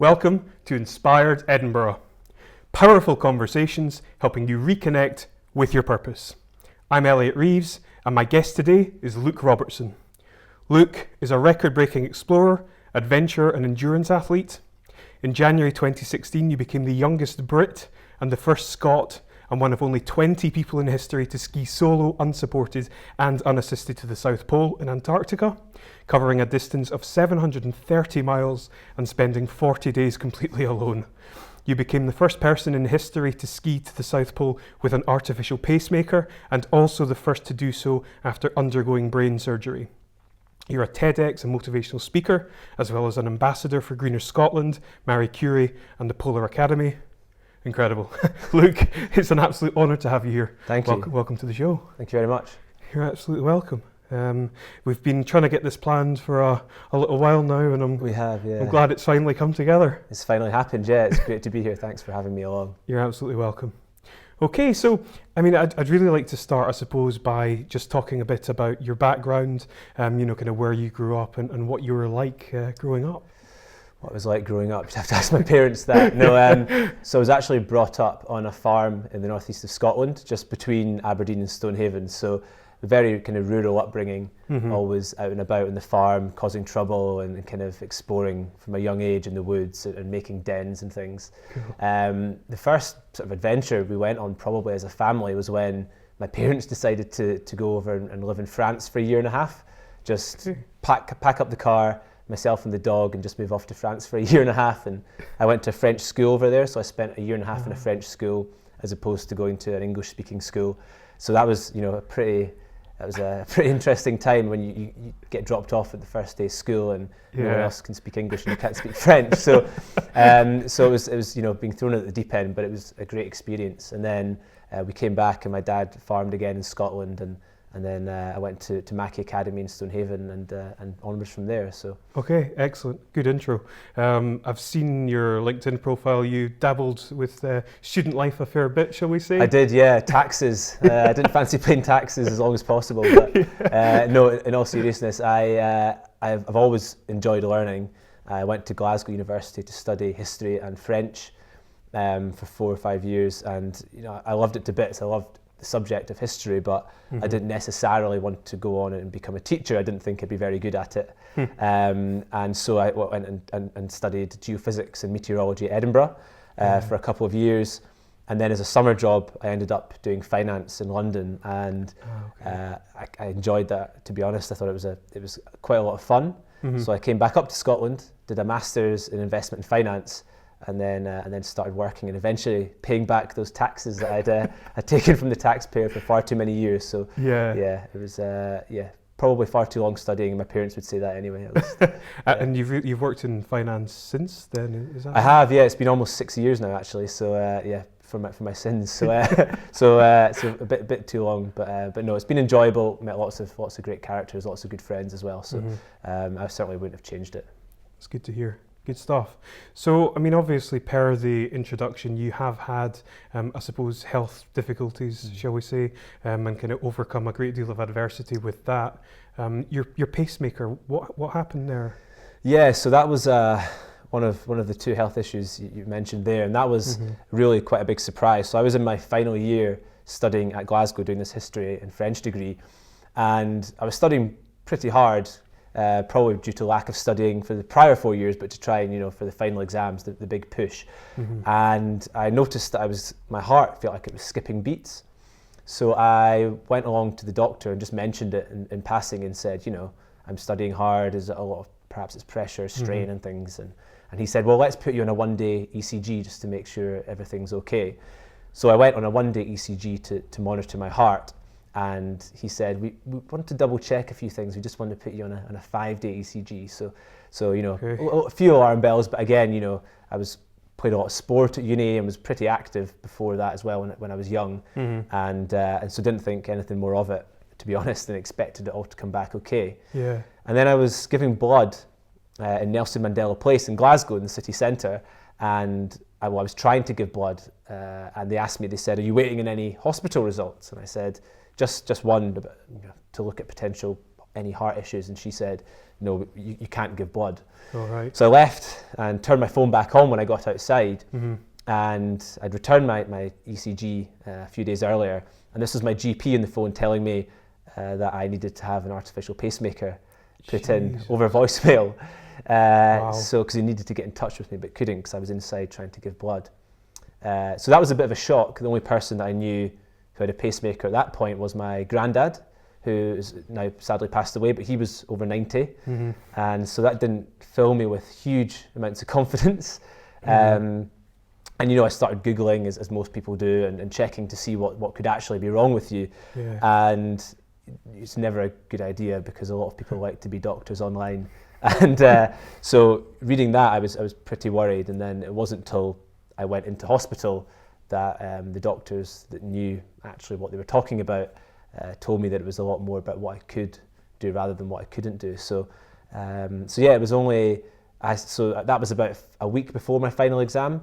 Welcome to Inspired Edinburgh. Powerful conversations helping you reconnect with your purpose. I'm Elliot Reeves and my guest today is Luke Robertson. Luke is a record-breaking explorer, adventurer and endurance athlete. In January 2016 you became the youngest Brit and the first Scot and one of only 20 people in history to ski solo, unsupported and unassisted to the South Pole in Antarctica, covering a distance of 730 miles and spending 40 days completely alone. You became the first person in history to ski to the South Pole with an artificial pacemaker and also the first to do so after undergoing brain surgery. You're a TEDx and motivational speaker, as well as an ambassador for Greener Scotland, Marie Curie and the Polar Academy. Incredible. Luke, it's an absolute honour to have you here. Thank you. Welcome to the show. Thank you very much. You're absolutely welcome. We've been trying to get this planned for a little while now, and I'm glad it's finally come together. It's finally happened, yeah. It's great to be here. Thanks for having me along. You're absolutely welcome. Okay, so I'd really like to start, I suppose, by just talking a bit about your background, kind of where you grew up and what you were like growing up. What it was like growing up, you'd have to ask my parents that. So I was actually brought up on a farm in the northeast of Scotland, just between Aberdeen and Stonehaven. So a very kind of rural upbringing, always out and about on the farm, causing trouble and kind of exploring from a young age in the woods and making dens and things. Cool. The first sort of adventure we went on probably as a family was when my parents decided to go over and live in France for a year and a half. Just pack up the car, myself and the dog, and just move off to France for a year and a half. And I went to a French school over there, so I spent a year and a half in a French school as opposed to going to an English-speaking school. So that was, a pretty interesting time when you get dropped off at the first day of school and no one else can speak English and you can't speak French. So it was being thrown at the deep end, but it was a great experience. And then we came back and my dad farmed again in Scotland, and then I went to Mackay Academy in Stonehaven and onwards from there. So okay, excellent, good intro. I've seen your LinkedIn profile. You dabbled with student life a fair bit, shall we say? I did, yeah. Taxes. I didn't fancy paying taxes as long as possible, but no. In all seriousness, I've always enjoyed learning. I went to Glasgow University to study history and French for 4 or 5 years, and I loved it to bits. I loved the subject of history, but I didn't necessarily want to go on and become a teacher. I didn't think I'd be very good at it. And so I went and studied geophysics and meteorology at Edinburgh for a couple of years. And then as a summer job, I ended up doing finance in London, and I enjoyed that, to be honest. I thought it was quite a lot of fun. So I came back up to Scotland, did a master's in investment and finance, and then started working and eventually paying back those taxes that I'd taken from the taxpayer for far too many years. So it was probably far too long studying, and my parents would say that anyway. And you've worked in finance since then, is that? I have, yeah. It's been almost 6 years now, actually. So for my sins. So a bit too long, but no, it's been enjoyable. Met lots of great characters, lots of good friends as well. So I certainly wouldn't have changed it. It's good to hear. Good stuff. So, obviously, per the introduction, you have had, I suppose, health difficulties, shall we say, and kind of overcome a great deal of adversity with that. Your pacemaker, what happened there? Yeah, so that was one of the two health issues you mentioned there, and that was really quite a big surprise. So I was in my final year studying at Glasgow, doing this history and French degree, and I was studying pretty hard. Probably due to lack of studying for the prior 4 years, but to try and for the final exams, the big push. And I noticed that my heart felt like it was skipping beats. So I went along to the doctor and just mentioned it in passing and said, I'm studying hard. Is it a lot of, perhaps it's pressure, strain and things. And he said, well, let's put you on a 1-day ECG just to make sure everything's okay. So I went on a 1-day ECG to monitor my heart. And he said, we want to double check a few things. We just want to put you on a 5-day ECG. So a few alarm bells. But again, I played a lot of sport at uni and was pretty active before that as well when I was young. And so didn't think anything more of it, to be honest, and expected it all to come back okay. Yeah. And then I was giving blood in Nelson Mandela Place in Glasgow in the city centre. And I was trying to give blood. And they said, are you waiting on any hospital results? And I said, just one, to look at potential any heart issues, and she said, no, you can't give blood. All right. So I left and turned my phone back on when I got outside, Mm-hmm. and I'd returned my ECG a few days earlier, and this was my GP on the phone telling me that I needed to have an artificial pacemaker put in over voicemail. Wow. So because he needed to get in touch with me but couldn't because I was inside trying to give blood. So that was a bit of a shock. The only person that I knew who had a pacemaker at that point was my granddad, who is now sadly passed away, but he was over 90. Mm-hmm. And so that didn't fill me with huge amounts of confidence. Mm-hmm. And I started Googling, as most people do, and checking to see what could actually be wrong with you. Yeah. And it's never a good idea because a lot of people like to be doctors online. And so reading that, I was pretty worried. And then it wasn't until I went into hospital that the doctors that knew actually what they were talking about told me that it was a lot more about what I could do rather than what I couldn't do. So yeah, it was only, so that was about a week before my final exam.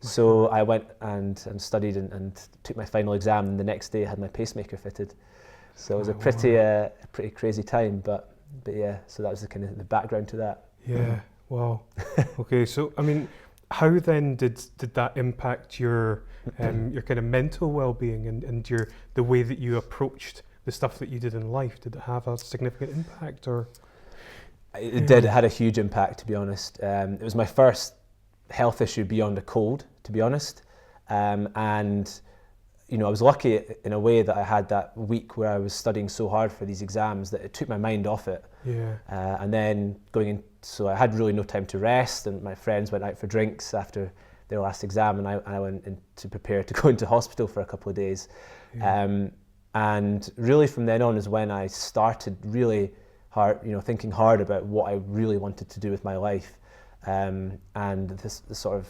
So I went and studied and took my final exam, and the next day I had my pacemaker fitted. So it was a pretty crazy time, but yeah, so that was the kind of the background to that. Yeah, wow. Okay, so I mean, how then did that impact your kind of mental well-being and the way that you approached the stuff that you did in life? Did it have a significant impact, or? It did. It had a huge impact, to be honest. It was my first health issue beyond a cold, to be honest, and I was lucky in a way that I had that week where I was studying so hard for these exams that it took my mind off it. Yeah. And then so I had really no time to rest, and my friends went out for drinks after their last exam, and I went in to prepare to go into hospital for a couple of days. Yeah. And really from then on is when I started really hard, thinking hard about what I really wanted to do with my life, and this sort of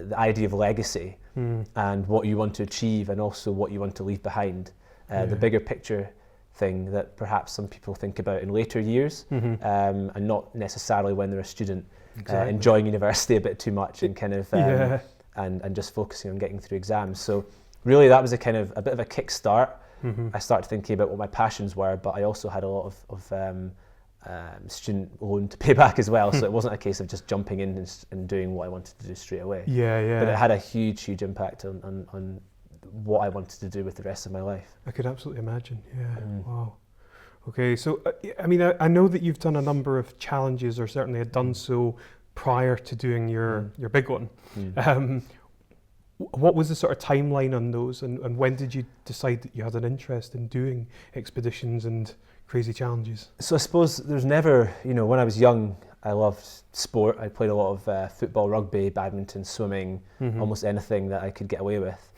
the idea of legacy and what you want to achieve and also what you want to leave behind. The bigger picture thing that perhaps some people think about in later years, and not necessarily when they're a student, enjoying university a bit too much and kind of and just focusing on getting through exams. So really that was a bit of a kick start. I started thinking about what my passions were, but I also had a lot of student loan to pay back as well, so it wasn't a case of just jumping in and doing what I wanted to do straight away. Yeah. But it had a huge impact on what I wanted to do with the rest of my life. I could absolutely imagine. Yeah. Wow. Okay, so I mean, I know that you've done a number of challenges, or certainly had done so prior to doing your big one. What was the sort of timeline on those, and when did you decide that you had an interest in doing expeditions and crazy challenges? So I suppose there's never, when I was young, I loved sport. I played a lot of football, rugby, badminton, swimming, almost anything that I could get away with.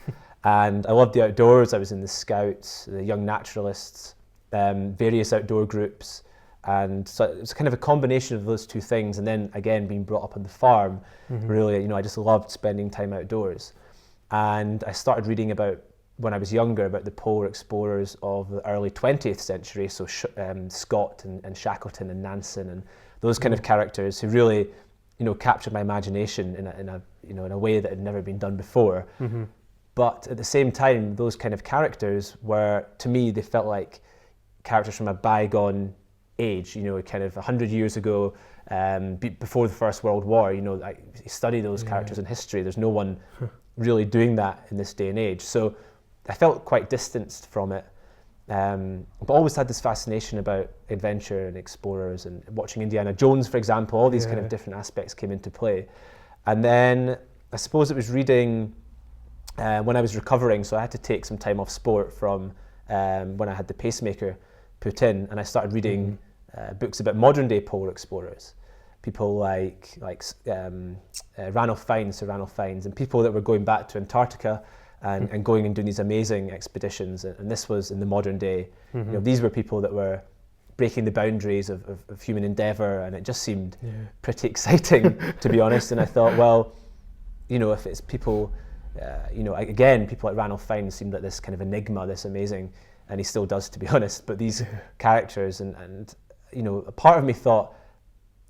And I loved the outdoors. I was in the Scouts, the Young Naturalists, various outdoor groups. And so it was kind of a combination of those two things. And then again, being brought up on the farm, really, I just loved spending time outdoors. And I started reading about, when I was younger, about the polar explorers of the early 20th century, so Scot and Shackleton and Nansen and those kind of characters who really, captured my imagination in a way that had never been done before. But at the same time, those kind of characters were, to me, they felt like characters from a bygone age, kind of 100 years ago, before the First World War. I study those characters in history. There's no one really doing that in this day and age. So I felt quite distanced from it, but always had this fascination about adventure and explorers, and watching Indiana Jones, for example. All these kind of different aspects came into play. And then I suppose it was reading when I was recovering, so I had to take some time off sport from when I had the pacemaker put in, and I started reading books about modern day polar explorers, people like Ranulph Fiennes, and people that were going back to Antarctica and going and doing these amazing expeditions. And this was in the modern day. These were people that were breaking the boundaries of human endeavour, and it just seemed pretty exciting, to be honest. And I thought, well, if it's people, again, people like Ranulph Fiennes seemed like this kind of enigma, this amazing, and he still does, to be honest, but these characters, and a part of me thought,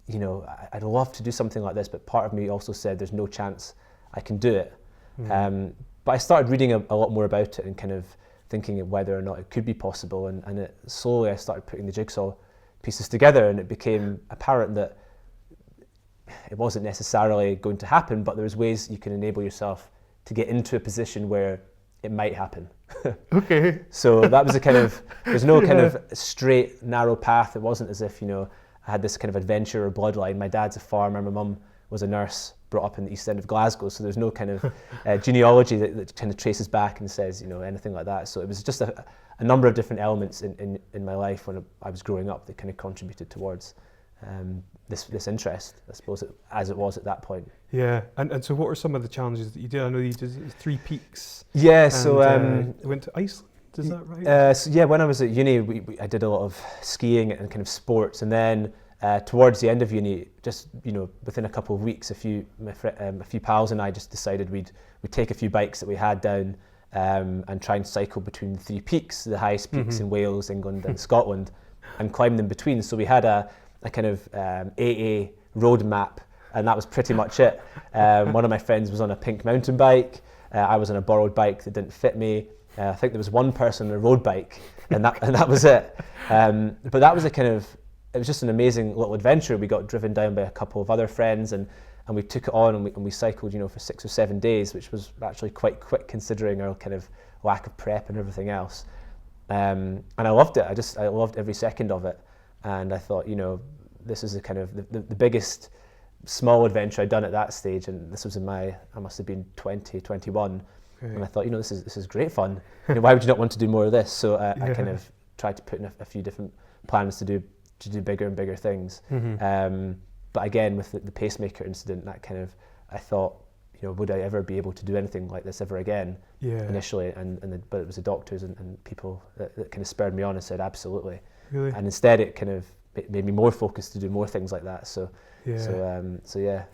I'd love to do something like this, but part of me also said there's no chance I can do it. But I started reading a lot more about it and kind of thinking of whether or not it could be possible, and slowly I started putting the jigsaw pieces together, and it became apparent that it wasn't necessarily going to happen, but there's ways you can enable yourself to get into a position where it might happen. Okay. So that was a kind of, there's no kind of straight, narrow path. It wasn't as if, I had this kind of adventurer bloodline. My dad's a farmer, my mum was a nurse, brought up in the East End of Glasgow, so there's no kind of genealogy that kind of traces back and says, anything like that. So it was just a number of different elements in my life when I was growing up that kind of contributed towards this interest, I suppose, as it was at that point. Yeah, and so what were some of the challenges that you did? I know you did 3 peaks. Yeah, so you went to Iceland, is that right? So yeah, when I was at uni, I did a lot of skiing and kind of sports, and then towards the end of uni, just within a couple of weeks, a few pals and I just decided we'd take a few bikes that we had down and try and cycle between the 3 peaks, the highest peaks in Wales, England, and Scotland, and climb them between. So we had a kind of AA road map, and that was pretty much it. One of my friends was on a pink mountain bike. I was on a borrowed bike that didn't fit me. I think there was one person on a road bike, and that was it. But that was it was just an amazing little adventure. We got driven down by a couple of other friends, and we took it on, and we cycled, for 6 or 7 days, which was actually quite quick considering our kind of lack of prep and everything else. And I loved it. I loved every second of it. And I thought, this is the biggest small adventure I'd done at that stage, and this was I must have been 20, 21. Okay. And I thought, this is great fun. Why would you not want to do more of this? So I kind of tried to put in a few different plans to do bigger and bigger things. But again, with the pacemaker incident, that I thought, would I ever be able to do anything like this ever again? Initially, but it was the doctors and people that kind of spurred me on and said, absolutely. Really? And instead, it kind of made me more focused to do more things like that. So yeah.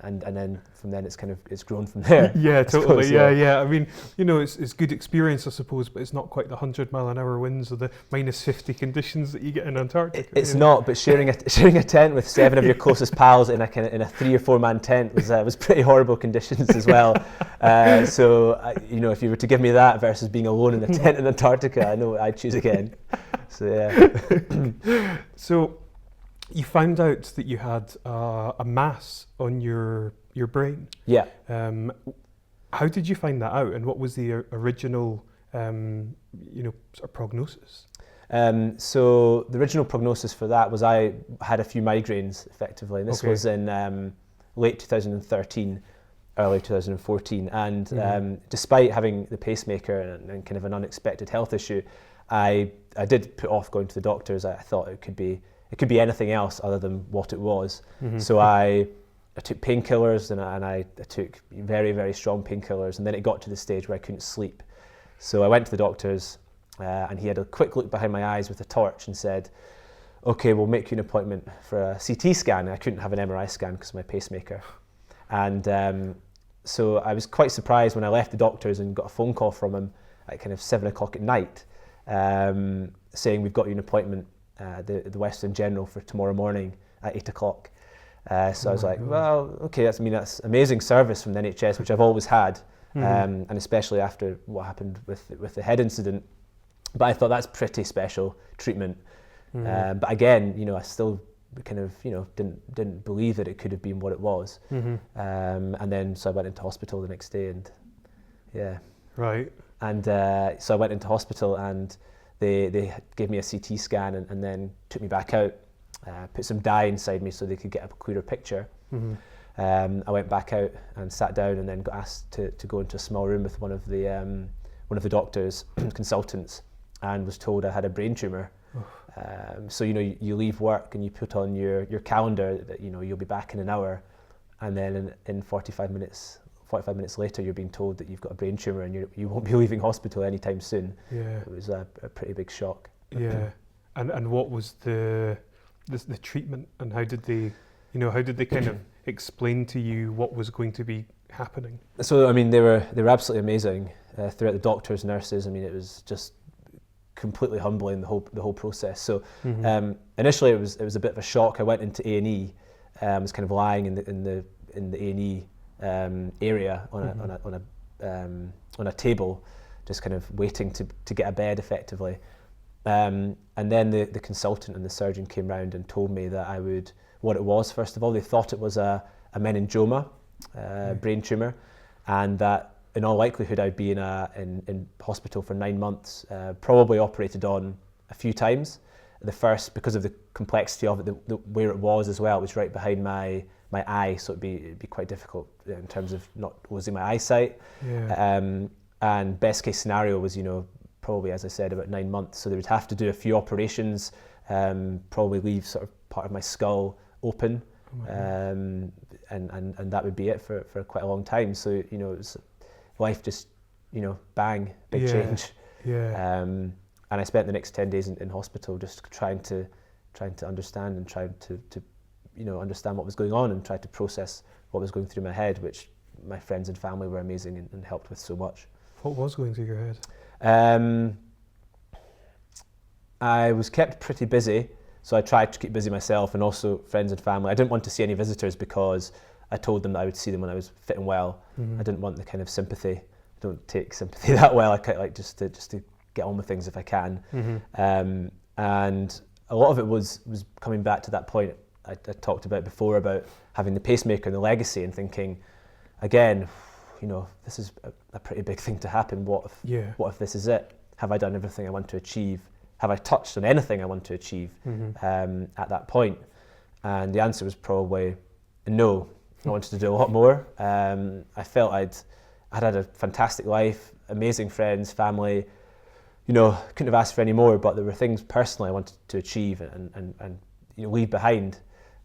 And then from then it's grown from there. Yeah, totally. Suppose, yeah. I mean, it's good experience, I suppose, but it's not quite the 100-mile-an-hour winds or the -50 conditions that you get in Antarctica. It's not, but sharing a tent with 7 of your closest pals in a 3 or 4 man tent was pretty horrible conditions as well. So if you were to give me that versus being alone in a tent in Antarctica, I know I'd choose again. So yeah. So you found out that you had a mass on your brain. Yeah. How did you find that out, and what was the original, sort of prognosis? So the original prognosis for that was I had a few migraines, effectively. And this was in late 2013, early 2014. And despite having the pacemaker and kind of an unexpected health issue, I did put off going to the doctors. I thought it could be anything else other than what it was. So I took painkillers, and I took very, very strong painkillers, and then it got to the stage where I couldn't sleep. So I went to the doctors, and he had a quick look behind my eyes with a torch and said, okay, we'll make you an appointment for a CT scan. And I couldn't have an MRI scan because of my pacemaker. And so I was quite surprised when I left the doctors and got a phone call from him at kind of 7 o'clock at night, saying, we've got you an appointment the Western General for tomorrow morning at 8 o'clock. So I was like, well, okay, that's amazing service from the NHS, which I've always had, and especially after what happened with the head incident. But I thought that's pretty special treatment. But again, I still kind of, didn't believe that it could have been what it was. And then so I went into hospital the next day, and yeah. Right. And so I went into hospital, and they gave me a CT scan and then took me back out, put some dye inside me so they could get a clearer picture. I went back out and sat down, and then got asked to go into a small room with one of the doctors, consultants, and was told I had a brain tumour. So you leave work and you put on your calendar that you'll be back in an hour, and then in 45 minutes later you're being told that you've got a brain tumour and you won't be leaving hospital anytime soon. Yeah. It was a pretty big shock. Yeah. And what was the treatment, and how did they kind of explain to you what was going to be happening? So I mean, they were absolutely amazing throughout, the doctors, nurses. I mean, it was just completely humbling, the whole process. So initially it was a bit of a shock. I went into A&E. I was kind of lying in the A&E area on a table, just kind of waiting to get a bed effectively. And then the consultant and the surgeon came round and told me that what it was, first of all, they thought it was a meningioma, brain tumour, and that in all likelihood I'd be in hospital for 9 months, probably operated on a few times. The first, because of the complexity of it, where it was as well, it was right behind my eye, so it'd be quite difficult in terms of not losing my eyesight. And best case scenario was, probably, as I said, about 9 months. So they would have to do a few operations, probably leave sort of part of my skull open, and that would be it for quite a long time. So, it was life just, bang, big change. And I spent the next 10 days in hospital just trying to understand and trying to understand what was going on and try to process what was going through my head, which my friends and family were amazing and helped with so much. What was going through your head? I was kept pretty busy, so I tried to keep busy myself and also friends and family. I didn't want to see any visitors because I told them that I would see them when I was fit and well. I didn't want the kind of sympathy. I don't take sympathy that well. I kind of like just to get on with things if I can. And a lot of it was coming back to that point I talked about before, about having the pacemaker and the legacy, and thinking, again, this is a pretty big thing to happen. What if this is it? Have I done everything I want to achieve? Have I touched on anything I want to achieve at that point? And the answer was probably no. I wanted to do a lot more. I felt I'd had a fantastic life, amazing friends, family. Couldn't have asked for any more, but there were things personally I wanted to achieve and leave behind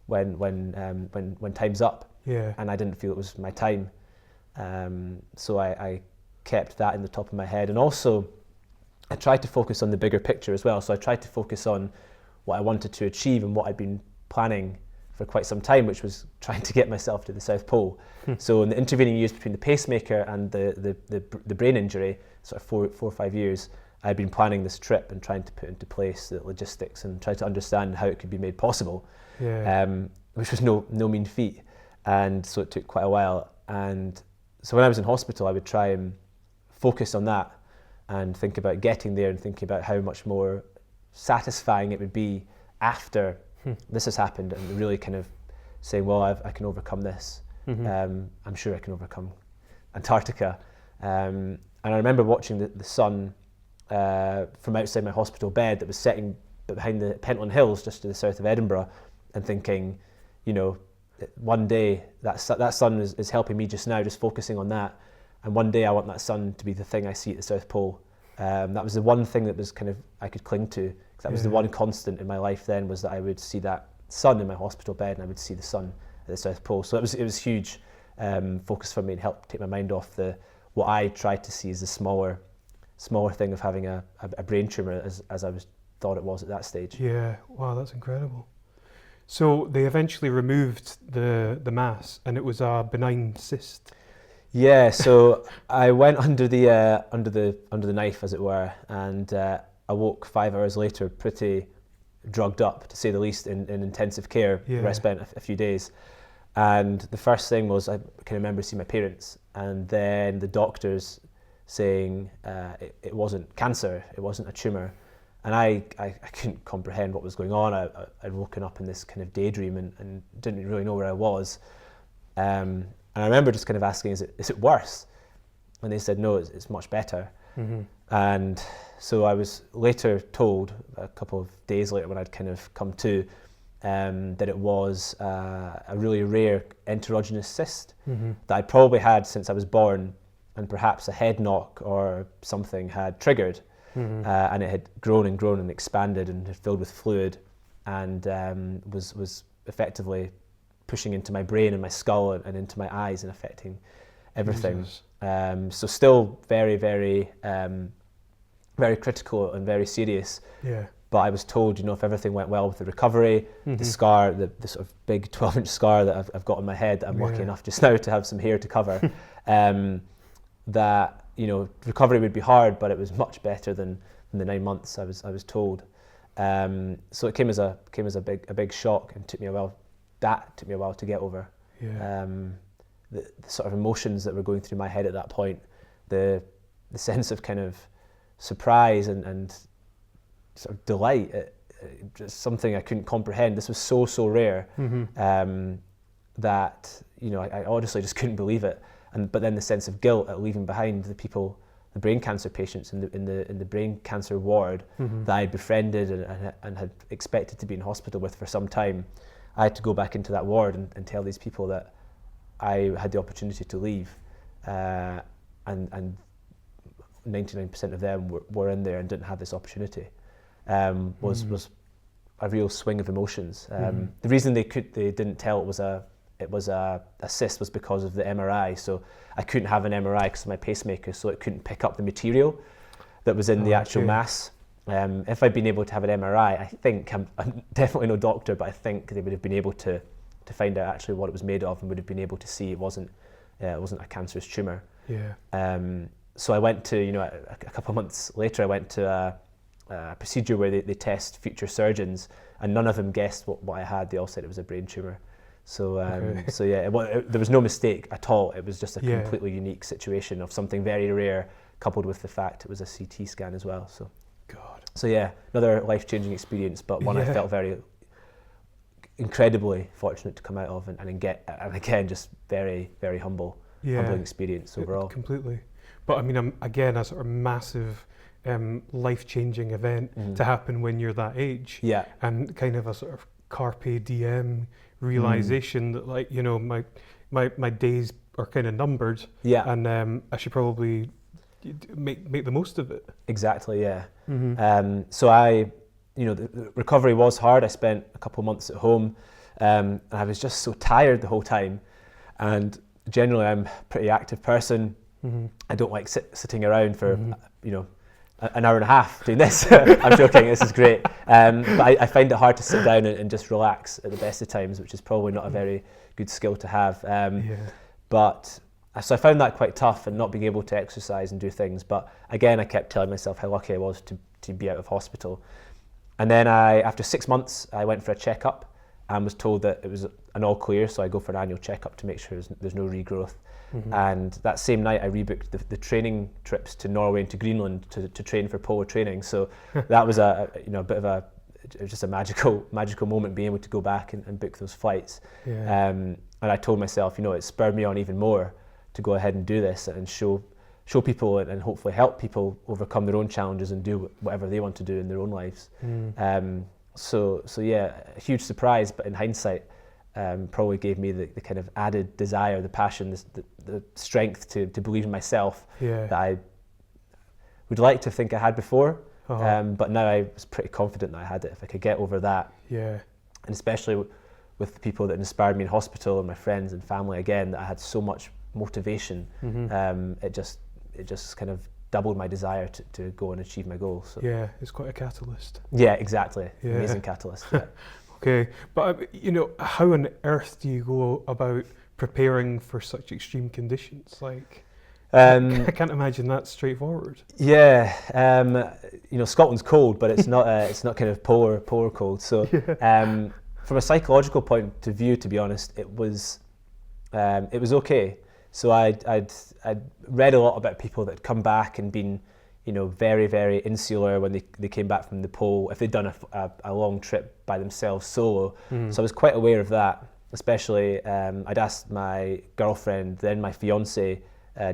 when time's up. And I didn't feel it was my time. So I kept that in the top of my head, and also I tried to focus on the bigger picture as well. So I tried to focus on what I wanted to achieve and what I'd been planning for quite some time, which was trying to get myself to the South Pole. So in the intervening years between the pacemaker and the brain injury, sort of 4 or 5 years, I'd been planning this trip and trying to put into place the logistics and try to understand how it could be made possible, which was no mean feat. And so it took quite a while. And so when I was in hospital, I would try and focus on that and think about getting there and thinking about how much more satisfying it would be after this has happened, and really kind of saying, well, I can overcome this. I'm sure I can overcome Antarctica. And I remember watching the sun from outside my hospital bed that was setting behind the Pentland Hills just to the south of Edinburgh, and thinking, one day that sun is helping me just now, just focusing on that, and one day I want that sun to be the thing I see at the South Pole. That was the one thing that was kind of I could cling to, because that was the one constant in my life then, was that I would see that sun in my hospital bed and I would see the sun at the South Pole. So it was huge focus for me, and helped take my mind off what I tried to see as the smaller thing of having a brain tumour as I thought it was at that stage. Yeah, wow, that's incredible. So they eventually removed the mass, and it was a benign cyst. Yeah, so I went under the knife, as it were, and I woke 5 hours later, pretty drugged up, to say the least, in intensive care, where I spent a few days. And the first thing was, I can remember seeing my parents, and then the doctors saying it wasn't cancer, it wasn't a tumour. And I couldn't comprehend what was going on. I'd woken up in this kind of daydream and didn't really know where I was. And I remember just kind of asking, is it worse? And they said, no, it's much better. And so I was later told, a couple of days later when I'd kind of come to, that it was a really rare enterogenous cyst that I'd probably had since I was born, and perhaps a head knock or something had triggered. And it had grown and expanded and had filled with fluid, and was effectively pushing into my brain and my skull and into my eyes and affecting everything. So still very, very, very critical and very serious. But I was told, if everything went well with the recovery, the scar, the sort of big 12-inch scar that I've got on my head, that I'm lucky enough just now to have some hair to cover, that recovery would be hard, but it was much better than the 9 months I was told. So it came as a big shock, and took me a while to get over. The sort of emotions that were going through my head at that point, the sense of kind of surprise and sort of delight, just something I couldn't comprehend. This was so rare that I honestly just couldn't believe it. But then the sense of guilt at leaving behind the people, the brain cancer patients in the brain cancer ward that I had befriended and had expected to be in hospital with for some time. I had to go back into that ward and tell these people that I had the opportunity to leave, and 99% of them were in there and didn't have this opportunity. Was a real swing of emotions. The reason they didn't tell it was a cyst was because of the MRI. So I couldn't have an MRI because of my pacemaker, so it couldn't pick up the material that was in the actual mass. If I'd been able to have an MRI, I think, I'm definitely no doctor, but I think they would have been able to find out actually what it was made of, and would have been able to see it wasn't a cancerous tumour. So I went to, a couple of months later, I went to a procedure where they test future surgeons, and none of them guessed what I had. They all said it was a brain tumour. So there was no mistake at all. It was just a completely unique situation of something very rare, coupled with the fact it was a CT scan as well. So, another life-changing experience, but one I felt very incredibly fortunate to come out of, and again, just very, very humbling experience overall. Completely. But I mean, again, a sort of massive life-changing event to happen when you're that age. And kind of a sort of carpe diem realization that, like, my days are kind of numbered. And I should probably make the most of it. Exactly. So the recovery was hard. I spent a couple of months at home, and I was just so tired the whole time. And generally, I'm a pretty active person. I don't like sitting around for an hour and a half doing this. I'm joking, this is great. But I find it hard to sit down and just relax at the best of times, which is probably not a very good skill to have. So I found that quite tough, and not being able to exercise and do things. But again, I kept telling myself how lucky I was to be out of hospital. And then after 6 months, I went for a checkup and was told that it was an all clear. So I go for an annual checkup to make sure there's no regrowth. And that same night, I rebooked the training trips to Norway and to Greenland to train for polar training. So that was a bit of just a magical moment, being able to go back and book those flights. And I told myself, it spurred me on even more to go ahead and do this and show people and hopefully help people overcome their own challenges and do whatever they want to do in their own lives. So a huge surprise, but in hindsight, probably gave me the kind of added desire, the passion, the strength to believe in myself that I would like to think I had before. But now I was pretty confident that I had it. If I could get over that, and especially with the people that inspired me in hospital and my friends and family, again, that I had so much motivation, it just kind of doubled my desire to go and achieve my goals. So. It's quite a catalyst. Exactly. Amazing catalyst. Okay, but how on earth do you go about preparing for such extreme conditions? Like, I can't imagine that's straightforward. Scotland's cold, but it's not kind of polar cold. So, from a psychological point of view, to be honest, it was okay. So I'd read a lot about people that had come back and been, very, very insular when they came back from the pole, if they'd done a long trip by themselves solo. So I was quite aware of that, especially I'd asked my girlfriend, then my fiance,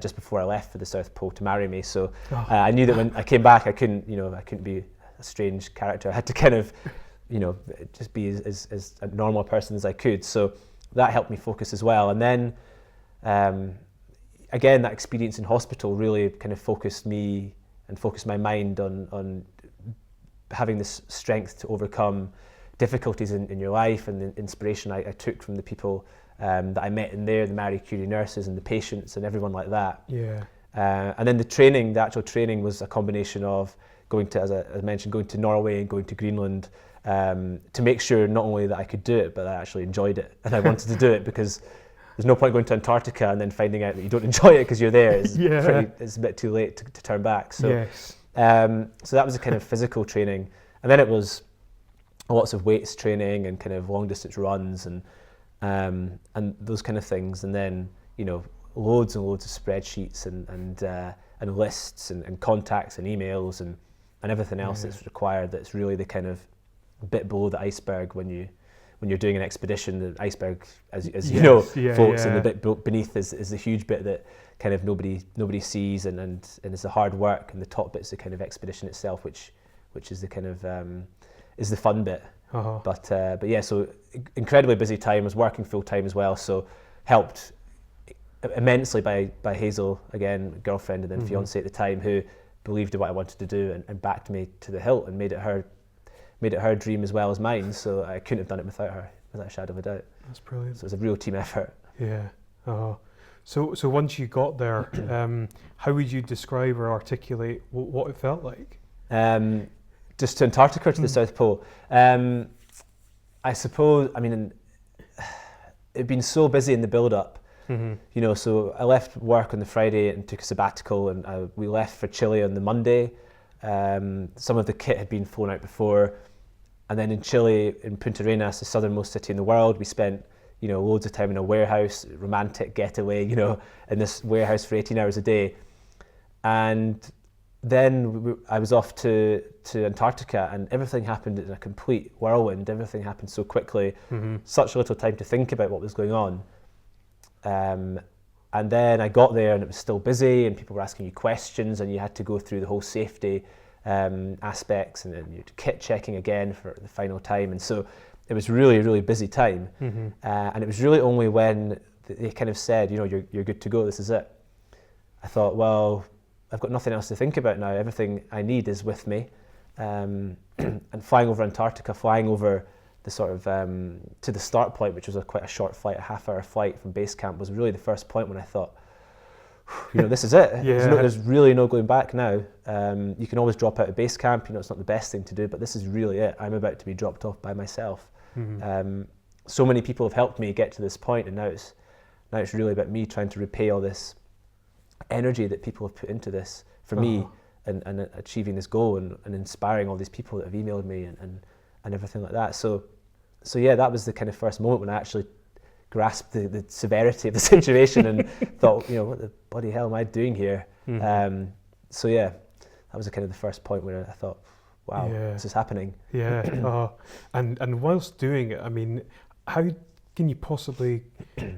just before I left for the South Pole, to marry me. So I knew that when I came back, I couldn't be a strange character. I had to kind of, just be as a normal person as I could. So that helped me focus as well. And then, again, that experience in hospital really kind of focused me and focused my mind on having this strength to overcome difficulties in your life, and the inspiration I took from the people that I met in there, the Marie Curie nurses and the patients and everyone like that. And then the actual training was a combination of going to, as I mentioned, going to Norway and going to Greenland to make sure not only that I could do it, but I actually enjoyed it. And I wanted to do it because there's no point going to Antarctica and then finding out that you don't enjoy it because you're there. It's a bit too late to turn back. So, so that was a kind of physical training. And then it was lots of weights training and kind of long distance runs and those kind of things. And then, loads and loads of spreadsheets and lists and contacts and emails and and everything else that's required. That's really the kind of bit below the iceberg when you're doing an expedition. The iceberg, as you know, folks, and the bit beneath is the huge bit that kind of nobody sees, and it's the hard work, and the top bit's the kind of expedition itself, which is the kind of is the fun bit. But yeah, so incredibly busy time. I was working full time as well, so helped immensely by Hazel, again, girlfriend and then fiance at the time, who believed in what I wanted to do and backed me to the hilt and made it her dream as well as mine. So I couldn't have done it without her, without a shadow of a doubt. That's brilliant. So it was a real team effort. Yeah. So once you got there, how would you describe or articulate what it felt like? Just to Antarctica or to the South Pole? I suppose, I mean, it'd been so busy in the build-up, you know, so I left work on the Friday and took a sabbatical, and we left for Chile on the Monday. Some of the kit had been flown out before, and then in Chile, in Punta Arenas, the southernmost city in the world, we spent, you know, loads of time in a warehouse, romantic getaway, you know, in this warehouse for 18 hours a day. And then I was off to Antarctica, and everything happened in a complete whirlwind. Everything happened so quickly, such little time to think about what was going on. And then I got there and it was still busy, and people were asking you questions, and you had to go through the whole safety aspects, and then you kit checking again for the final time. And so it was really, really busy time. And it was really only when they kind of said, you know, you're good to go, this is it. I thought, well, I've got nothing else to think about now. Everything I need is with me. And flying over Antarctica, flying over the sort of to the start point, which was quite a short flight, a half-hour flight from base camp, was really the first point when I thought, you know, this is it. There's really no going back now. You can always drop out of base camp. You know, it's not the best thing to do, but this is really it. I'm about to be dropped off by myself. So many people have helped me get to this point, and now it's really about me trying to repay all this energy that people have put into this for me, and achieving this goal, and inspiring all these people that have emailed me and everything like that. So yeah, that was the kind of first moment when I actually grasped the severity of the situation and thought, you know, what the bloody hell am I doing here? So yeah, that was kind of the first point where I thought, wow, this is happening. And whilst doing it, I mean, how can you possibly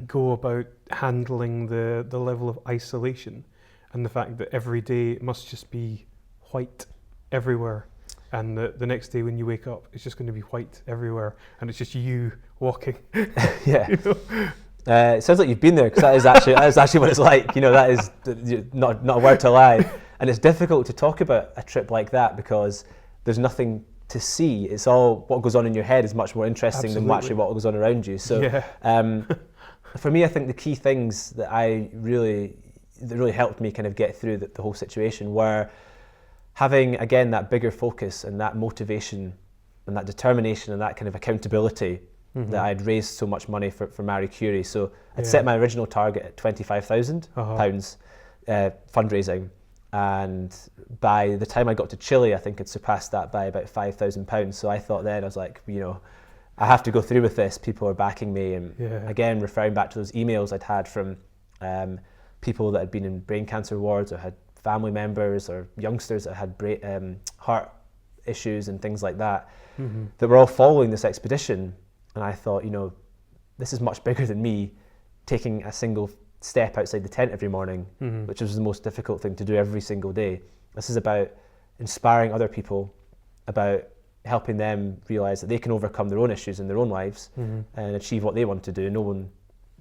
go about handling the level of isolation and the fact that every day it must just be white everywhere, and the next day when you wake up it's just going to be white everywhere, and it's just you walking? Yeah. You know? It sounds like you've been there, because that is actually what it's like. You know, that is not a word to lie. And it's difficult to talk about a trip like that because there's nothing to see. It's all, what goes on in your head is much more interesting than actually what goes on around you. So for me, I think the key things that really helped me kind of get through the whole situation were having, again, that bigger focus and that motivation and that determination and that kind of accountability that I'd raised so much money for Marie Curie. So I'd set my original target at £25,000 fundraising. And by the time I got to Chile, I think I'd surpassed that by about £5,000. So I thought then, I was like, you know, I have to go through with this. People are backing me. And again, referring back to those emails I'd had from people that had been in brain cancer wards, or had family members or youngsters that had heart issues and things like that, that were all following this expedition. And I thought, you know, this is much bigger than me taking a single step outside the tent every morning, which was the most difficult thing to do every single day. This is about inspiring other people, about helping them realise that they can overcome their own issues in their own lives and achieve what they want to do.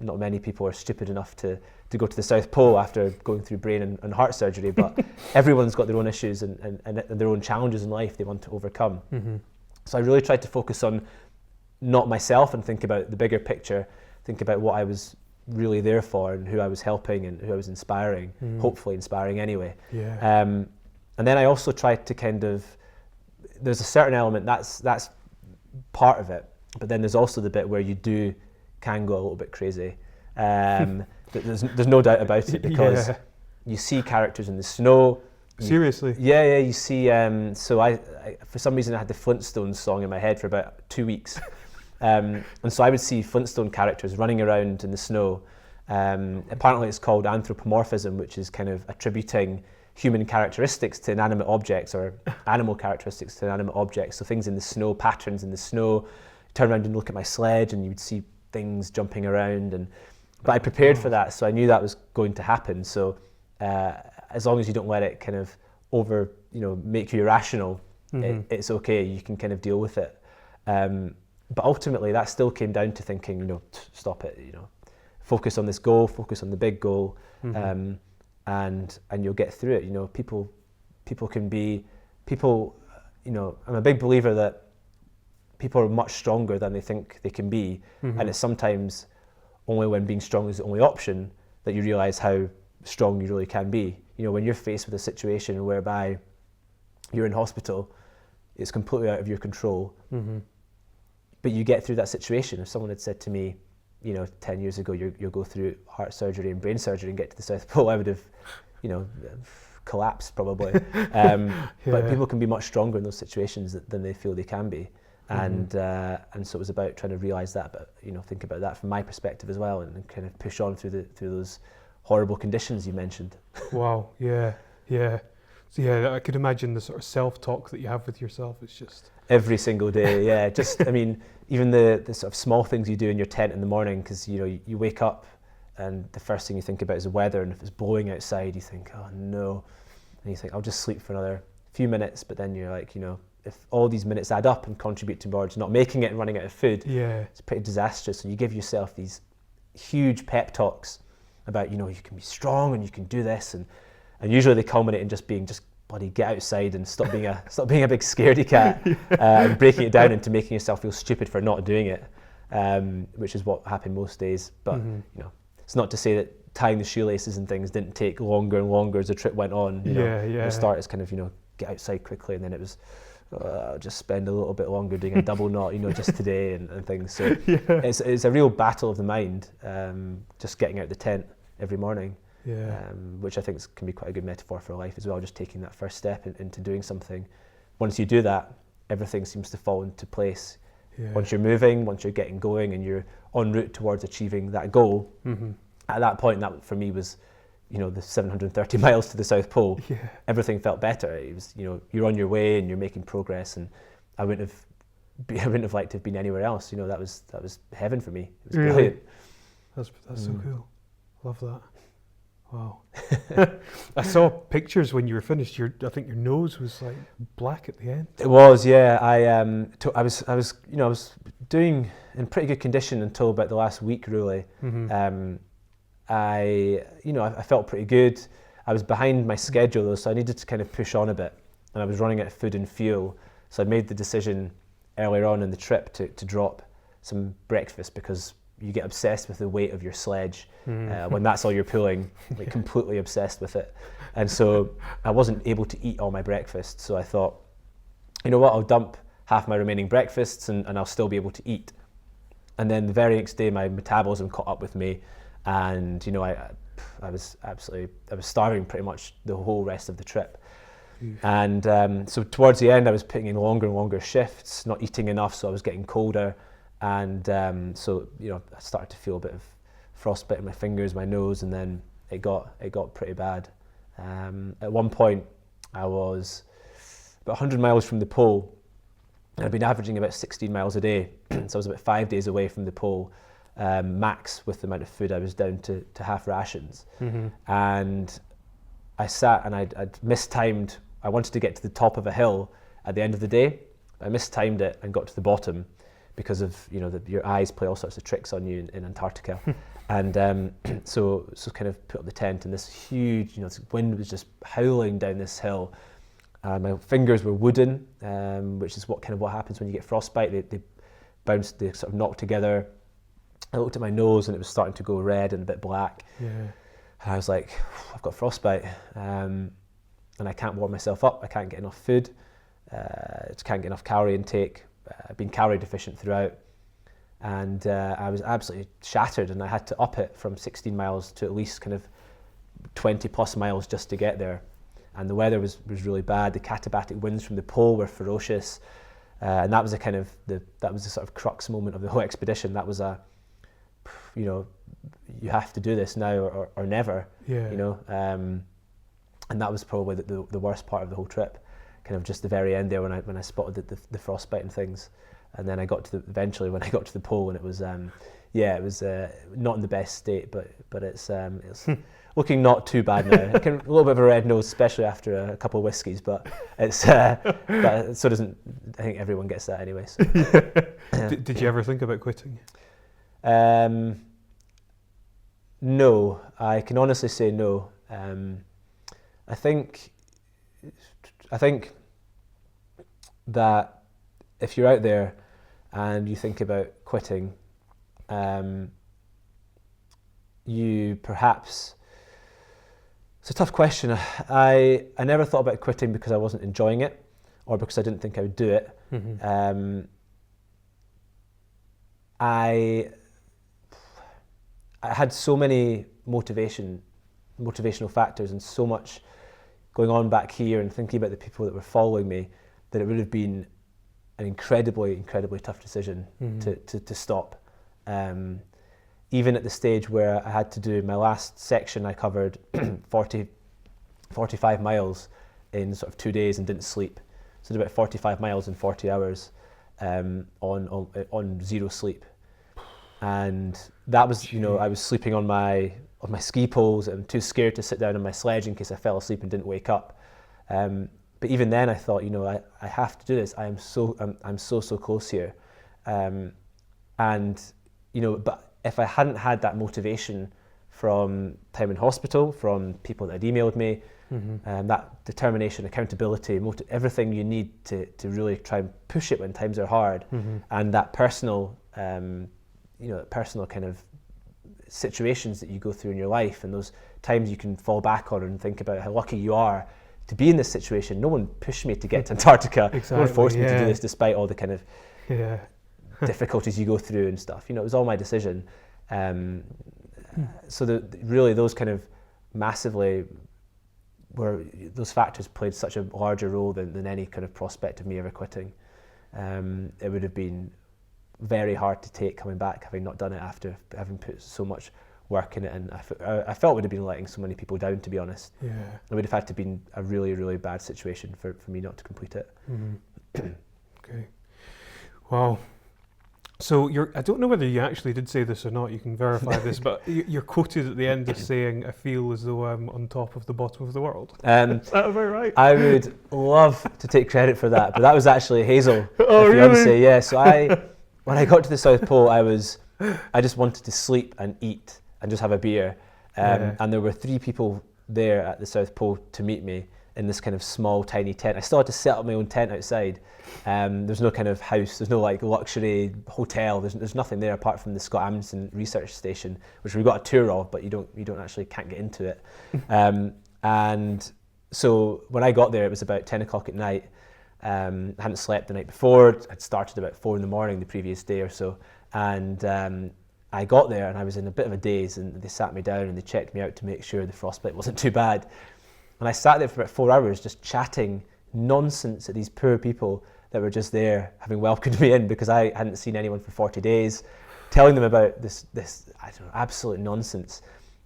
Not many people are stupid enough to go to the South Pole after going through brain and heart surgery, but everyone's got their own issues and their own challenges in life they want to overcome. So I really tried to focus on not myself and think about the bigger picture, think about what I was really there for and who I was helping and who I was inspiring, hopefully inspiring anyway. And then I also tried to kind of, there's a certain element, that's part of it, but then there's also the bit where you can go a little bit crazy. There's no doubt about it, because you see characters in the snow. Seriously? Yeah, you see, so I for some reason I had the Flintstones song in my head for about 2 weeks. And so I would see Flintstone characters running around in the snow. Apparently it's called anthropomorphism, which is kind of attributing human characteristics to inanimate objects or animal characteristics to inanimate objects. So things in the snow, patterns in the snow. Turn around and look at my sledge and you would see things jumping around. But I prepared for that, so I knew that was going to happen. So as long as you don't let it kind of make you irrational, it's okay. You can kind of deal with it. But ultimately, that still came down to thinking, stop it. Focus on this goal, focus on the big goal, and you'll get through it. People can be people. I'm a big believer that people are much stronger than they think they can be, and it's sometimes only when being strong is the only option that you realize how strong you really can be. When you're faced with a situation whereby you're in hospital, it's completely out of your control, but you get through that situation. If someone had said to me, 10 years ago, you'll go through heart surgery and brain surgery and get to the South Pole, I would have, collapsed probably. But people can be much stronger in those situations than they feel they can be. And so it was about trying to realise that, but think about that from my perspective as well, and kind of push on through those horrible conditions you mentioned. Wow, yeah. So yeah, I could imagine the sort of self-talk that you have with yourself. It's just every single day, yeah. Even the sort of small things you do in your tent in the morning, because you wake up and the first thing you think about is the weather, and if it's blowing outside, you think, oh no, and you think, I'll just sleep for another few minutes, but then you're like, if all these minutes add up and contribute towards not making it and running out of food, it's pretty disastrous. So you give yourself these huge pep talks about, you can be strong and you can do this, and usually they culminate in just bloody get outside and stop being a big scaredy cat, and breaking it down into making yourself feel stupid for not doing it, which is what happened most days. But it's not to say that tying the shoelaces and things didn't take longer and longer as the trip went on. The start is kind of get outside quickly, and then it was just spend a little bit longer doing a double knot, just today and things. So it's a real battle of the mind, just getting out the tent every morning, which I think can be quite a good metaphor for life as well, just taking that first step into doing something. Once you do that, everything seems to fall into place. Once you're moving, once you're getting going and you're en route towards achieving that goal, at that point, that for me was the 730 miles to the South Pole. Everything felt better. It was, you're on your way and you're making progress, and I wouldn't have liked to have been anywhere else. That was heaven for me. It was brilliant. That's so cool. Love that. Wow. I saw pictures when you were finished. I think your nose was like black at the end. It was, yeah. I was doing in pretty good condition until about the last week, really. I felt pretty good. I was behind my schedule though, so I needed to kind of push on a bit, and I was running out of food and fuel. So I made the decision earlier on in the trip to drop some breakfast, because you get obsessed with the weight of your sledge when that's all you're pulling, like completely obsessed with it. And so I wasn't able to eat all my breakfast, so I thought, I'll dump half my remaining breakfasts and I'll still be able to eat. And then the very next day my metabolism caught up with me, and I was starving pretty much the whole rest of the trip. And so towards the end I was putting in longer and longer shifts, not eating enough, so I was getting colder. And so I started to feel a bit of frostbite in my fingers, my nose, and then it got pretty bad. At one point I was about 100 miles from the pole, and I'd been averaging about 16 miles a day, so I was about 5 days away from the pole, max with the amount of food. I was down to half rations. And I sat and I'd mistimed. I wanted to get to the top of a hill at the end of the day. I mistimed it and got to the bottom, because of your eyes play all sorts of tricks on you in Antarctica. And so kind of put up the tent, and this huge, this wind was just howling down this hill. My fingers were wooden, which is what happens when you get frostbite. They bounce, they sort of knock together. I looked at my nose and it was starting to go red and a bit black. And I was like, I've got frostbite, and I can't warm myself up. I can't get enough food. Just can't get enough calorie intake. I've been calorie deficient throughout, and I was absolutely shattered, and I had to up it from 16 miles to at least kind of 20 plus miles just to get there. And the weather was really bad. The katabatic winds from the pole were ferocious, and that was the sort of crux moment of the whole expedition. That was you have to do this now or never. And that was probably the worst part of the whole trip, kind of just the very end there when I spotted the frostbite and things. And then I got to eventually when I got to the pole, and it was it was not in the best state, but it's looking not too bad now. A little bit of a red nose, especially after a couple of whiskies, but it's but so doesn't. I think everyone gets that anyway. So. Did you ever think about quitting? No, I can honestly say no. I think that if you're out there and you think about quitting, you perhaps, it's a tough question. I never thought about quitting because I wasn't enjoying it or because I didn't think I would do it. Mm-hmm. I had so many motivational factors and so much going on back here and thinking about the people that were following me that it would have been an incredibly tough decision to stop. Even at the stage where I had to do my last section, I covered 45 miles in sort of 2 days and didn't sleep. So I did about 45 miles in 40 hours on zero sleep. And that was, I was sleeping on my ski poles. I'm too scared to sit down on my sledge in case I fell asleep and didn't wake up. But even then I thought, I have to do this. I'm so close here. But if I hadn't had that motivation from time in hospital, from people that had emailed me, that determination, accountability, everything you need to really try and push it when times are hard, and that personal, personal kind of situations that you go through in your life, and those times you can fall back on and think about how lucky you are to be in this situation. No one pushed me to get to Antarctica. Exactly, no one forced me to do this despite all the kind of difficulties you go through and stuff. It was all my decision. So really those kind of massively those factors played such a larger role than any kind of prospect of me ever quitting. It would have been very hard to take coming back, having not done it after having put so much work in it, and I felt it would have been letting so many people down, to be honest. It would have had to been a really bad situation for me not to complete it. Okay. Wow. So I don't know whether you actually did say this or not, you can verify this, but you're quoted at the end as saying, "I feel as though I'm on top of the bottom of the world." Is that about right? I would love to take credit for that, but that was actually Hazel, my fiance. Really? Yeah, so when I got to the South Pole, I just wanted to sleep and eat and just have a beer. And there were 3 people there at the South Pole to meet me in this kind of small, tiny tent. I still had to set up my own tent outside. There's no kind of house, there's no like luxury hotel, there's nothing there apart from the Scot Amundsen research station, which we got a tour of, but you can't get into it. And so when I got there, it was about 10 o'clock at night. I hadn't slept the night before. I'd started about 4 a.m. the previous day or so, and I got there and I was in a bit of a daze, and they sat me down and they checked me out to make sure the frostbite wasn't too bad. And I sat there for about 4 hours just chatting nonsense at these poor people that were just there having welcomed me in because I hadn't seen anyone for 40 days, telling them about this I don't know, absolute nonsense.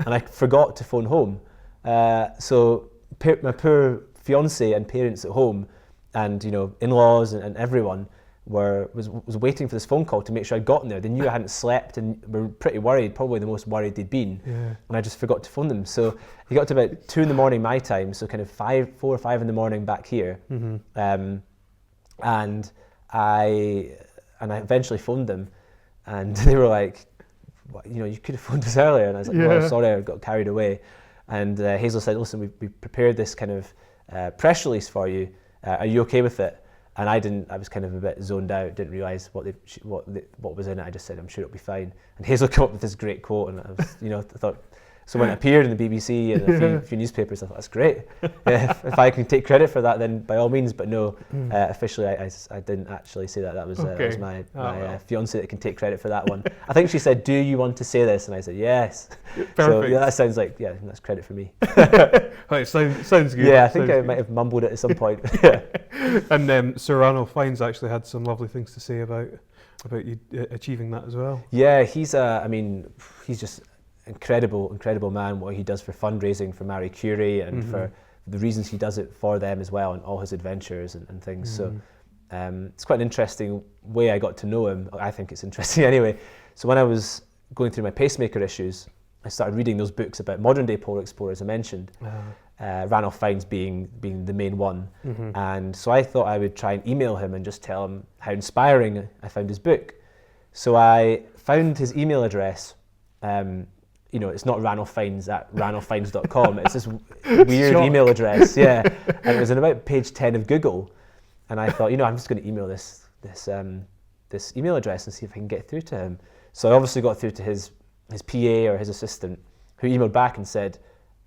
And I forgot to phone home. So my poor fiance and parents at home and in-laws and everyone was waiting for this phone call to make sure I'd gotten there. They knew I hadn't slept and were pretty worried, probably the most worried they'd been. And I just forgot to phone them. So it got to about 2 a.m. my time, so kind of 4 or 5 a.m. back here. And I eventually phoned them, and they were like, you could have phoned us earlier. And I was like, well, sorry, I got carried away. And Hazel said, listen, we prepared this kind of press release for you. Are you okay with it? And I was kind of a bit zoned out, didn't realise what was in it. I just said, I'm sure it'll be fine. And Hazel came up with this great quote, and I was, I thought, so when it appeared in the BBC and a few newspapers, I thought, that's great. If I can take credit for that, then by all means, but no, officially I didn't actually say that. That was my fiance that can take credit for that one. I think she said, do you want to say this? And I said, yes. Perfect. So that sounds like, that's credit for me. Right, sounds good. Yeah, I think I might have mumbled it at some point. And Sir Ranulph Fiennes actually had some lovely things to say about you achieving that as well. Yeah, he's just incredible man, what he does for fundraising for Marie Curie and for the reasons he does it for them as well, and all his adventures and things. So it's quite an interesting way I got to know him. I think it's interesting anyway. So when I was going through my pacemaker issues, I started reading those books about modern day polar explorers I mentioned, Ranulph Fiennes being the main one. And so I thought I would try and email him and just tell him how inspiring I found his book. So I found his email address. It's not ranulphfiennes@ranulphfiennes.com. It's this weird email address, yeah. And it was in about page 10 of Google. And I thought, I'm just going to email this email address and see if I can get through to him. So I obviously got through to his PA or his assistant, who emailed back and said,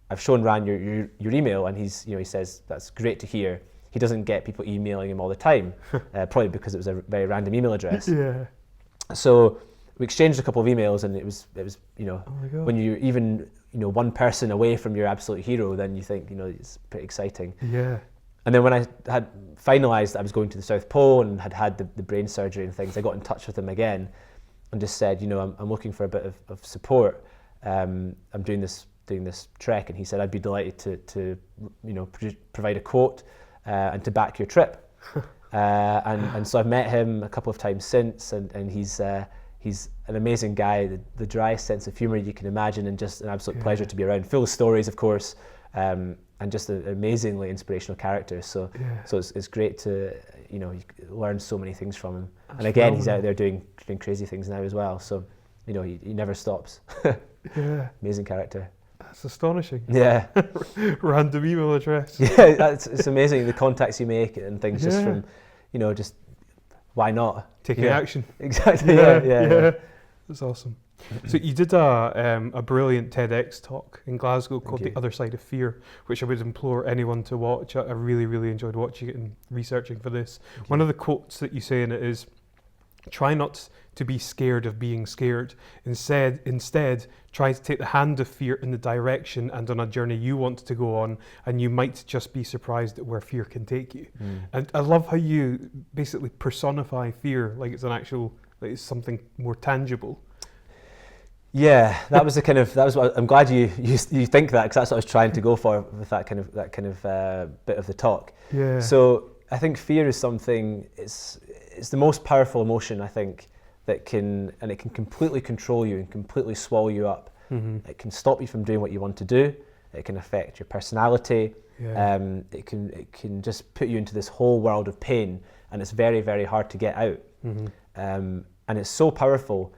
I've shown Ran your email, and he says, that's great to hear. He doesn't get people emailing him all the time, probably because it was a very random email address. Yeah. So we exchanged a couple of emails, and it was oh when you're even one person away from your absolute hero, then you think it's pretty exciting. Yeah. And then when I had finalised that I was going to the South Pole and had the brain surgery and things, I got in touch with him again and just said, I'm looking for a bit of support. I'm doing this trek, and he said I'd be delighted to provide a quote and to back your trip. And so I've met him a couple of times since, and he's an amazing guy, the driest sense of humour you can imagine, and just an absolute pleasure to be around. Full of stories, of course, and just an amazingly inspirational character. So it's great to you learn so many things from him. And again, he's out there doing crazy things now as well. So he never stops. Yeah. Amazing character. That's astonishing. Yeah. Random email address. Yeah, it's amazing the contacts you make and things just from, just why not? Taking action. Exactly. Yeah. That's awesome. So you did a brilliant TEDx talk in Glasgow called The Other Side of Fear, which I would implore anyone to watch. I really, really enjoyed watching it and researching for this. One of the quotes that you say in it is, try not to be scared of being scared. Instead, try to take the hand of fear in the direction and on a journey you want to go on, and you might just be surprised at where fear can take you. And I love how you basically personify fear like it's it's something more tangible. Yeah, that was what I'm glad you think that, because that's what I was trying to go for with that kind of bit of the talk. Yeah. So I think fear is something. It's the most powerful emotion, I think, it can completely control you and completely swallow you up. It can stop you from doing what you want to do. It can affect your personality. Yeah. It can just put you into this whole world of pain, and it's very, very hard to get out. And it's so powerful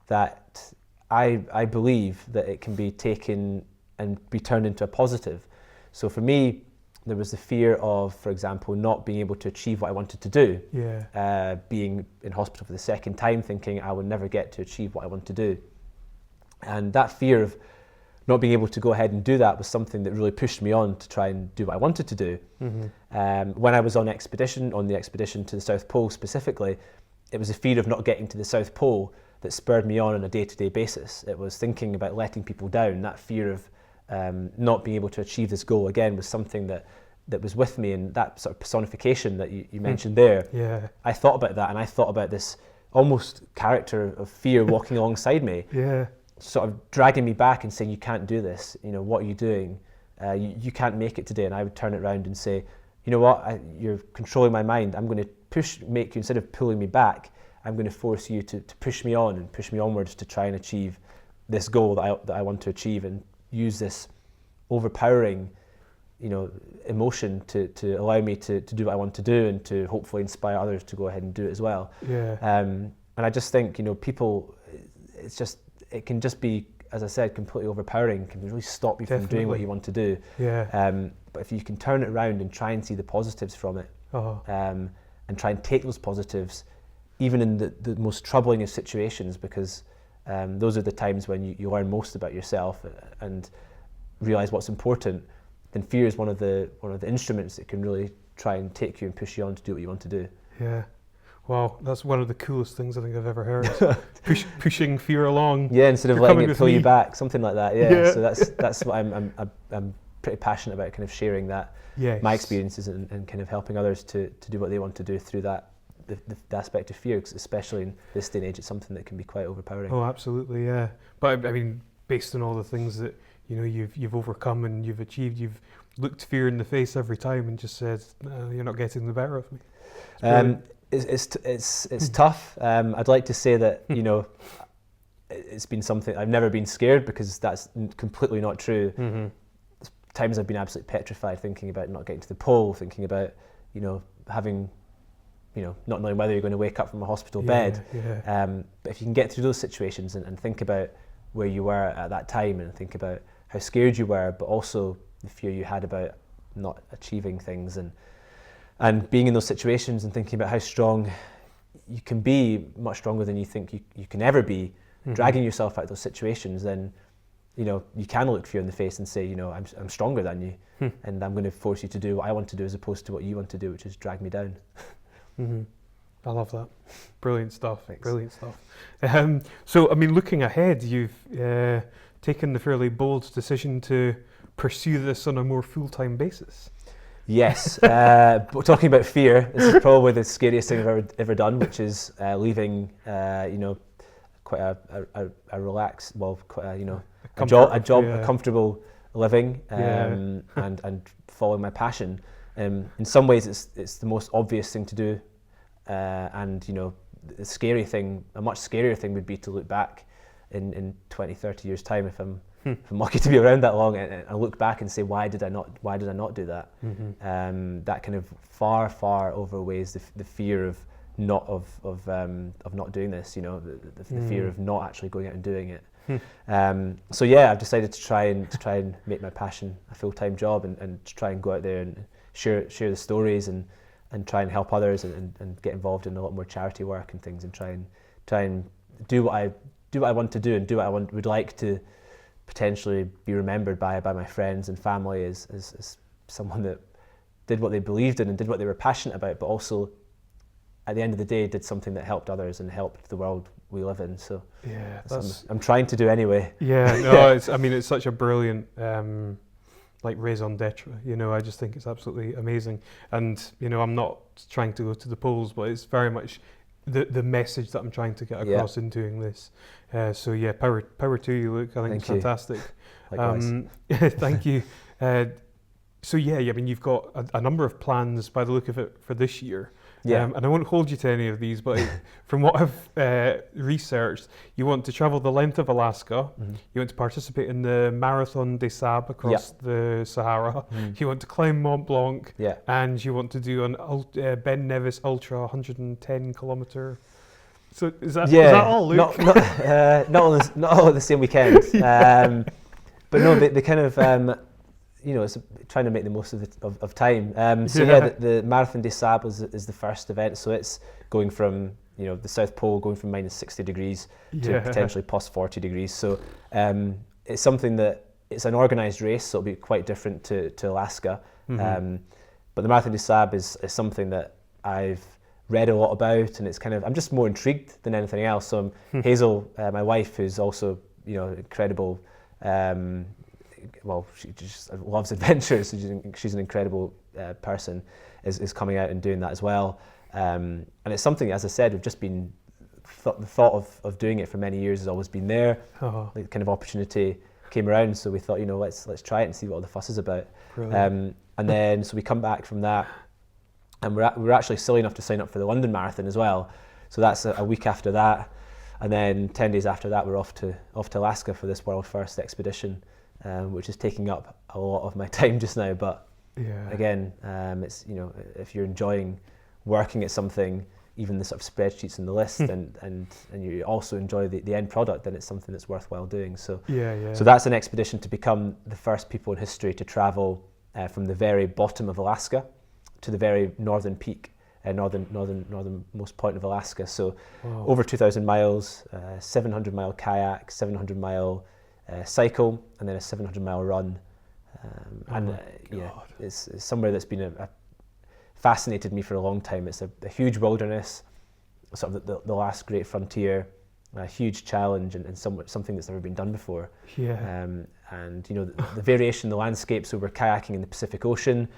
that I believe that it can be taken and be turned into a positive. So for me, there was the fear of, for example, not being able to achieve what I wanted to do. Yeah. Being in hospital for the second time, thinking I would never get to achieve what I want to do. And that fear of not being able to go ahead and do that was something that really pushed me on to try and do what I wanted to do. When I was on the expedition to the South Pole specifically, it was a fear of not getting to the South Pole that spurred me on a day-to-day basis. It was thinking about letting people down. That fear of not being able to achieve this goal again was something that was with me, and that sort of personification that you mentioned there. Yeah. I thought about that, and I thought about this almost character of fear walking alongside me, sort of dragging me back and saying, you can't do this, what are you doing? You can't make it today. And I would turn it around and say, you know what, you're controlling my mind. I'm going to make you, instead of pulling me back, I'm going to force you to push me on and push me onwards to try and achieve this goal that I want to achieve, and use this overpowering, emotion to allow me to do what I want to do, and to hopefully inspire others to go ahead and do it as well. Yeah. And I just think, people, it can just be, as I said, completely overpowering, can really stop you from doing what you want to do. Yeah. But if you can turn it around and try and see the positives from it, and try and take those positives, even in the most troubling of situations, because those are the times when you learn most about yourself and realize what's important, then fear is one of the instruments that can really try and take you and push you on to do what you want to do. Yeah. Wow, that's one of the coolest things I think I've ever heard. Pushing fear along. Yeah, instead of letting it pull you back, something like that. Yeah. So that's what I'm pretty passionate about, kind of sharing that, my experiences, and kind of helping others to do what they want to do through that. The aspect of fear, especially in this day and age, it's something that can be quite overpowering. Oh, absolutely, yeah. But I mean, based on all the things that you know, you've overcome and you've achieved. You've looked fear in the face every time and just said, no, "You're not getting the better of me." It's tough. I'd like to say that, you know, it's been something I've never been scared, because that's completely not true. Mm-hmm. Times I've been absolutely petrified, thinking about not getting to the pole, thinking about, you know, having, you know, not knowing whether you're going to wake up from a hospital bed. But if you can get through those situations and think about where you were at that time, and think about how scared you were, but also the fear you had about not achieving things, and being in those situations and thinking about how strong you can be, much stronger than you think you can ever be, dragging yourself out of those situations, then, you know, you can look fear in the face and say, you know, I'm stronger than you, and I'm going to force you to do what I want to do as opposed to what you want to do, which is drag me down. I love that. Brilliant stuff. Thanks. Brilliant stuff. So, I mean, looking ahead, you've taken the fairly bold decision to pursue this on a more full-time basis. Yes, but talking about fear, this is probably the scariest thing I've ever done, which is leaving, you know, quite a relaxed, well, quite a, you know, a job, a comfortable living, and following my passion. In some ways, it's the most obvious thing to do, and, you know, the scary thing, a much scarier thing would be to look back in 20, 30 years' time, if I'm lucky to be around that long, and I look back and say, why did I not do that? That kind of far outweighs the fear of not doing this, you know, the fear of not actually going out and doing it. So yeah, I've decided to try and make my passion a full-time job, and to try and go out there and share the stories, and try and help others, and get involved in a lot more charity work and things, and try and do what I want to do, and do what I would like to potentially be remembered by my friends and family as someone that did what they believed in and did what they were passionate about, but also at the end of the day did something that helped others and helped the world we live in. So yeah, I'm trying to do anyway. Yeah, no, it's such a brilliant like raison d'etre, you know. I just think it's absolutely amazing, and you know, I'm not trying to go to the polls, but it's very much the message that I'm trying to get across in doing this. So yeah, power to you, Luke. I think it's fantastic. Thank you. So yeah, I mean, you've got a number of plans by the look of it for this year. And I won't hold you to any of these, but from what I've researched, you want to travel the length of Alaska, you want to participate in the Marathon Des Sables across the Sahara, you want to climb Mont Blanc, and you want to do an Ben Nevis Ultra 110 kilometre. So is that all, Luke? Not all at the same weekend. But no, they kind of... you know, it's trying to make the most of time. The Marathon Des Sables is the first event. So it's going from, you know, the South Pole, going from minus 60 degrees to potentially plus 40 degrees. So it's something that, it's an organised race, so it'll be quite different to Alaska. But the Marathon Des Sables is something that I've read a lot about, and it's kind of, I'm just more intrigued than anything else. So Hazel, my wife, who's also, you know, incredible, well, she just loves adventures, so she's an incredible person, is coming out and doing that as well. And it's something, as I said, we've just been, the thought of doing it for many years has always been there. The kind of opportunity came around, so we thought, you know, let's try it and see what all the fuss is about. And then, so we come back from that, and we're actually silly enough to sign up for the London Marathon as well. So that's a week after that. And then 10 days after that, we're off to Alaska for this world first expedition. Which is taking up a lot of my time just now, but again, it's, you know, if you're enjoying working at something, even the sort of spreadsheets and the list, and you also enjoy the end product, then it's something that's worthwhile doing. So so that's an expedition to become the first people in history to travel from the very bottom of Alaska to the very northern peak, northernmost point of Alaska. So over 2,000 miles, 700-mile kayak, 700-mile cycle, and then a 700-mile run. It's somewhere that's been fascinated me for a long time. It's a huge wilderness, sort of the last great frontier, a huge challenge, and something that's never been done before. And you know, the variation in the landscape. So we're kayaking in the Pacific Ocean,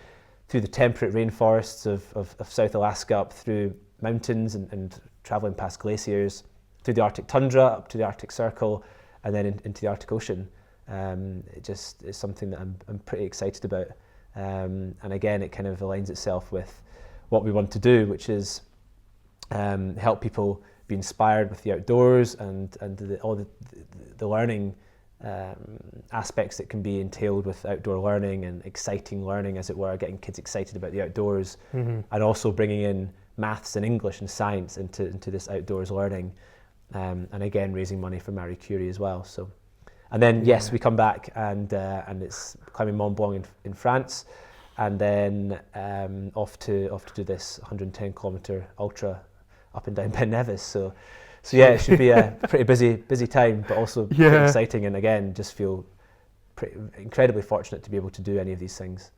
through the temperate rainforests of South Alaska, up through mountains and traveling past glaciers, through the Arctic tundra, up to the Arctic Circle, and then into the Arctic Ocean. It just is something that I'm pretty excited about. And again, it kind of aligns itself with what we want to do, which is help people be inspired with the outdoors and all the learning aspects that can be entailed with outdoor learning and exciting learning, as it were, getting kids excited about the outdoors, and also bringing in maths and English and science into this outdoors learning, and again raising money for Marie Curie as well. So, and then yes, we come back and it's climbing Mont Blanc in France, and then off to do this 110 kilometer ultra up and down Ben Nevis. So yeah, it should be a pretty busy time, but also pretty exciting, and again, just feel incredibly fortunate to be able to do any of these things.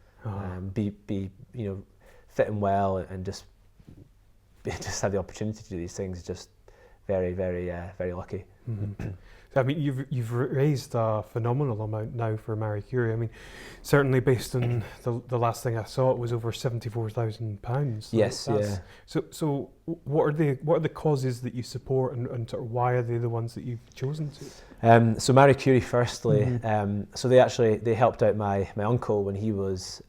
Be fit and well, and just have the opportunity to do these things. Just very lucky. I mean, you've raised a phenomenal amount now for Marie Curie. I mean, certainly based on the last thing I saw, it was over £74,000. Yes, yeah. So what are the causes that you support, and sort of why are they the ones that you've chosen to? So Marie Curie, firstly, so they helped out my uncle when he was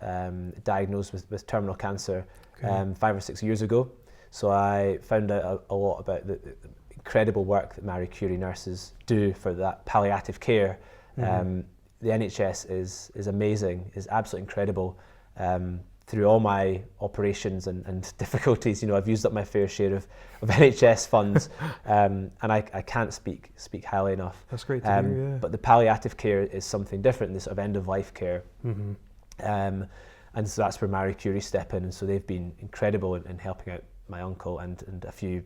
diagnosed with terminal cancer 5 or 6 years ago. So I found out a lot about the incredible work that Marie Curie nurses do for that palliative care. The NHS is amazing, is absolutely incredible. Through all my operations and difficulties, I've used up my fair share of NHS funds, and I can't speak highly enough. That's great to hear, yeah. But the palliative care is something different, this sort of end-of-life care. And so that's where Marie Curie step in, and so they've been incredible in helping out my uncle and a few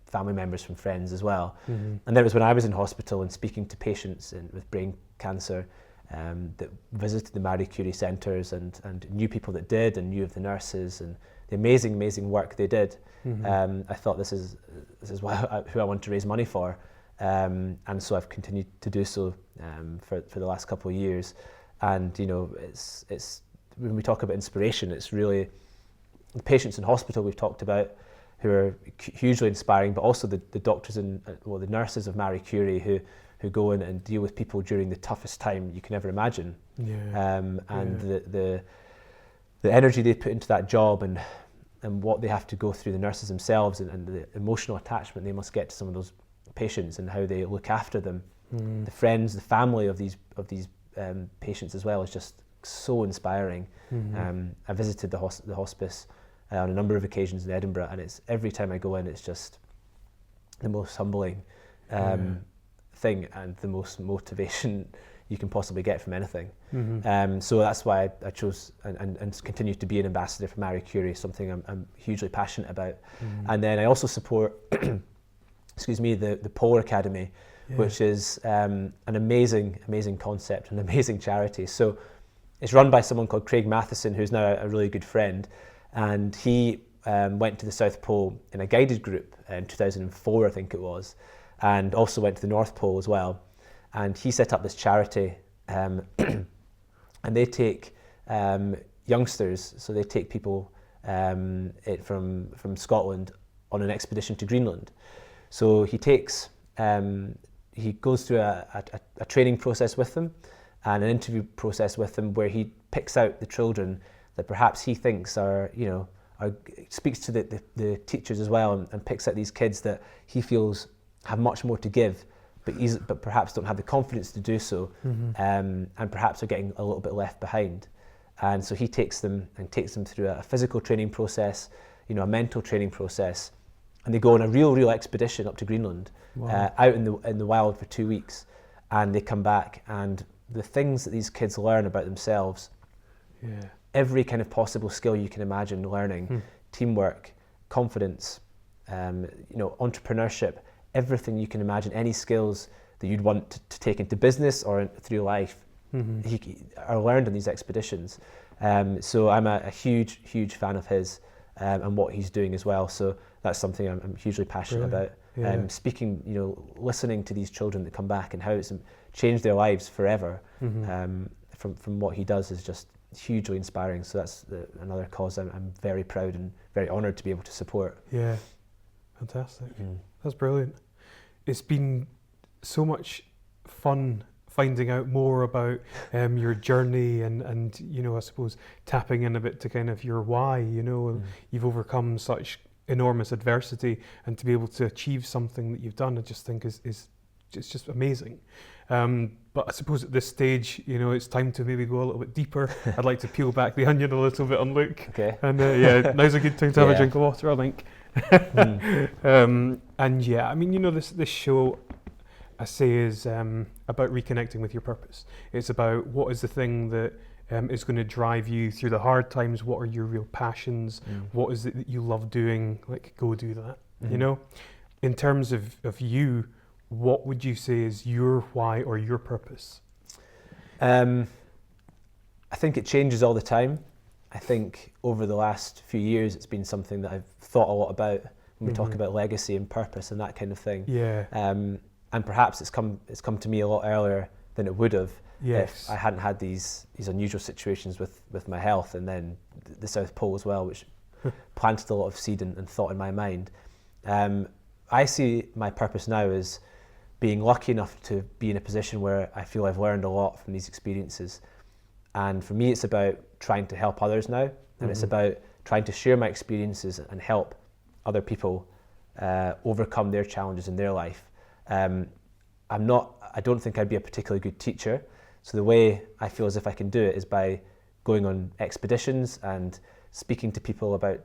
family members from friends as well. And then it was when I was in hospital and speaking to patients with brain cancer that visited the Marie Curie centres and knew people that did, and knew of the nurses and the amazing work they did. I thought this is who I want to raise money for, and so I've continued to do so for the last couple of years. And it's when we talk about inspiration, it's really the patients in hospital we've talked about, who are hugely inspiring, but also the doctors and the nurses of Marie Curie who go in and deal with people during the toughest time you can ever imagine. The energy they put into that job, and what they have to go through, the nurses themselves, and the emotional attachment they must get to some of those patients, and how they look after them. The friends, the family of these patients as well, is just so inspiring. I visited the hospice on a number of occasions in Edinburgh, and it's every time I go in, it's just the most humbling thing, and the most motivation you can possibly get from anything. So that's why I chose and continue to be an ambassador for Marie Curie, something I'm hugely passionate about. And then I also support the Polar Academy, which is an amazing concept, an amazing charity. So it's run by someone called Craig Matheson, who's now a really good friend. And he went to the South Pole in a guided group in 2004, I think it was, and also went to the North Pole as well. And he set up this charity, and they take youngsters, so they take people from Scotland on an expedition to Greenland. So he goes through a training process with them and an interview process with them, where he picks out the children that perhaps he thinks speaks to the teachers as well, and picks out these kids that he feels have much more to give, but perhaps don't have the confidence to do so, and perhaps are getting a little bit left behind. And so he takes them through a physical training process, a mental training process, and they go on a real expedition up to Greenland, out in the wild for 2 weeks, and they come back, and the things that these kids learn about themselves, every kind of possible skill you can imagine learning, teamwork, confidence, entrepreneurship, everything you can imagine, any skills that you'd want to take into business or through life, are learned on these expeditions. So I'm a huge fan of his, and what he's doing as well. So that's something I'm hugely passionate about. Speaking, listening to these children that come back and how it's changed their lives forever, from what he does, is just hugely inspiring. So that's another cause I'm very proud and very honoured to be able to support. Yeah, fantastic. That's brilliant. It's been so much fun finding out more about your journey and I suppose tapping in a bit to kind of your why. You've overcome such enormous adversity, and to be able to achieve something that you've done, I just think is it's just amazing. But I suppose at this stage, it's time to maybe go a little bit deeper. I'd like to peel back the onion a little bit on Luke. Okay. And now's a good time to have a drink of water, I think. This show, I say, is about reconnecting with your purpose. It's about what is the thing that is going to drive you through the hard times. What are your real passions? What is it that you love doing? Like, go do that. In terms of you, what would you say is your why or your purpose? I think it changes all the time. I think over the last few years, it's been something that I've thought a lot about when we talk about legacy and purpose and that kind of thing. Yeah. And perhaps it's come to me a lot earlier than it would have if I hadn't had these unusual situations with my health, and then the South Pole as well, which planted a lot of seed and thought in my mind. I see my purpose now as being lucky enough to be in a position where I feel I've learned a lot from these experiences. And for me, it's about trying to help others now, and it's about trying to share my experiences and help other people overcome their challenges in their life. I don't think I'd be a particularly good teacher, so the way I feel as if I can do it is by going on expeditions and speaking to people about,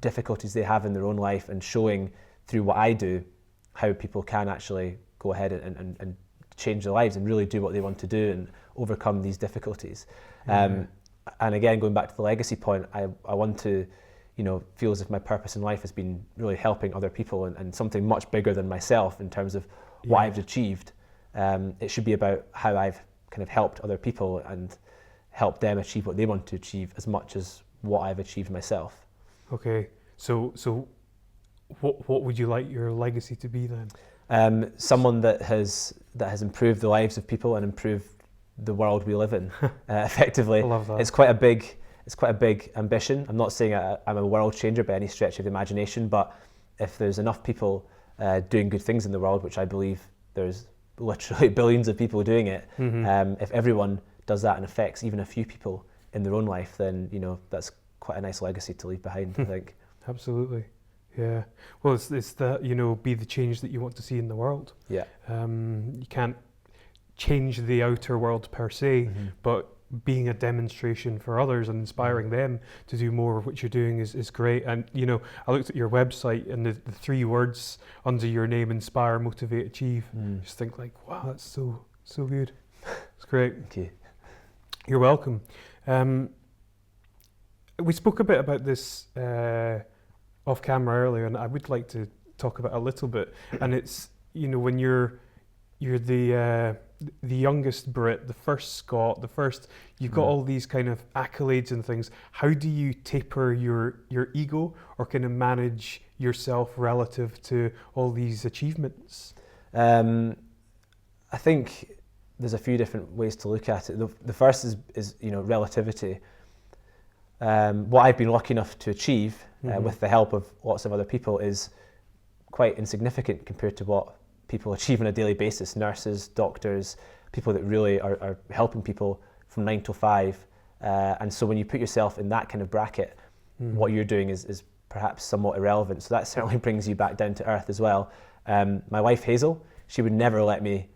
difficulties they have in their own life, and showing through what I do how people can actually go ahead and change their lives and really do what they want to do and overcome these difficulties. And again, going back to the legacy point, I want to, feel as if my purpose in life has been really helping other people and something much bigger than myself in terms of what I've achieved. It should be about how I've kind of helped other people and helped them achieve what they want to achieve as much as what I've achieved myself. Okay, so what would you like your legacy to be then? Someone that has improved the lives of people and improved the world we live in, effectively. I love that. It's quite a big ambition. I'm not saying I'm a world changer by any stretch of the imagination, but if there's enough people doing good things in the world, which I believe there's literally billions of people doing it, if everyone does that and affects even a few people in their own life, then that's quite a nice legacy to leave behind, I think. Absolutely. Yeah. Well, it's that, be the change that you want to see in the world. Yeah. You can't change the outer world per se, but being a demonstration for others and inspiring them to do more of what you're doing is great. And, I looked at your website, and the 3 words under your name, inspire, motivate, achieve. Just think like, wow, that's so good. It's great. Thank you. You're welcome. We spoke a bit about this off camera earlier, and I would like to talk about it a little bit. And it's, when you're the youngest Brit, the first Scot, you've got all these kind of accolades and things. How do you taper your ego, or kind of manage yourself relative to all these achievements? I think there's a few different ways to look at it. The first is relativity. What I've been lucky enough to achieve with the help of lots of other people is quite insignificant compared to what people achieve on a daily basis. Nurses, doctors, people that really are helping people from 9 to 5. And so when you put yourself in that kind of bracket, what you're doing is perhaps somewhat irrelevant. So that certainly brings you back down to earth as well. My wife Hazel, she would never let me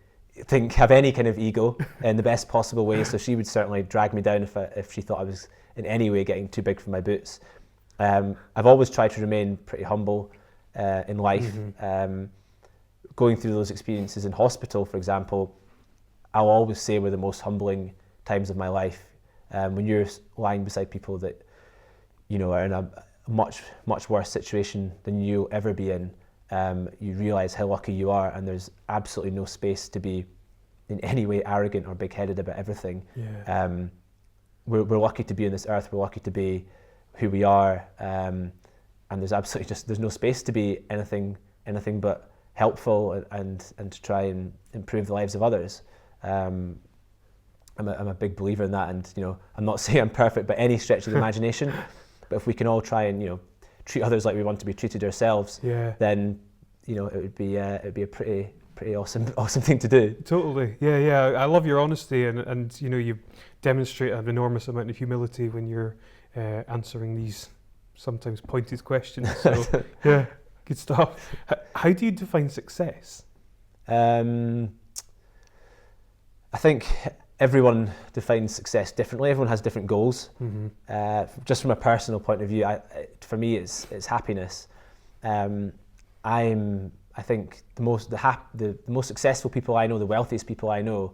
have any kind of ego in the best possible way. So she would certainly drag me down if she thought I was in any way getting too big for my boots. I've always tried to remain pretty humble in life. Going through those experiences in hospital, for example, I'll always say were the most humbling times of my life. When you're lying beside people that are in a much worse situation than you'll ever be in, you realise how lucky you are, and there's absolutely no space to be in any way arrogant or big-headed about everything. Yeah. We're lucky to be on this earth. We're lucky to be who we are, and there's absolutely there's no space to be anything but helpful and to try and improve the lives of others. I'm a big believer in that, and I'm not saying I'm perfect by any stretch of the imagination, but if we can all try and treat others like we want to be treated ourselves, then it would be a pretty pretty awesome thing to do. Totally. Yeah. I love your honesty, and you know, you demonstrate an enormous amount of humility when you're answering these sometimes pointed questions. So yeah, good stuff. How do you define success? I think everyone defines success differently. Everyone has different goals. Just from a personal point of view, for me, it's happiness. I think the most successful people I know, the wealthiest people I know,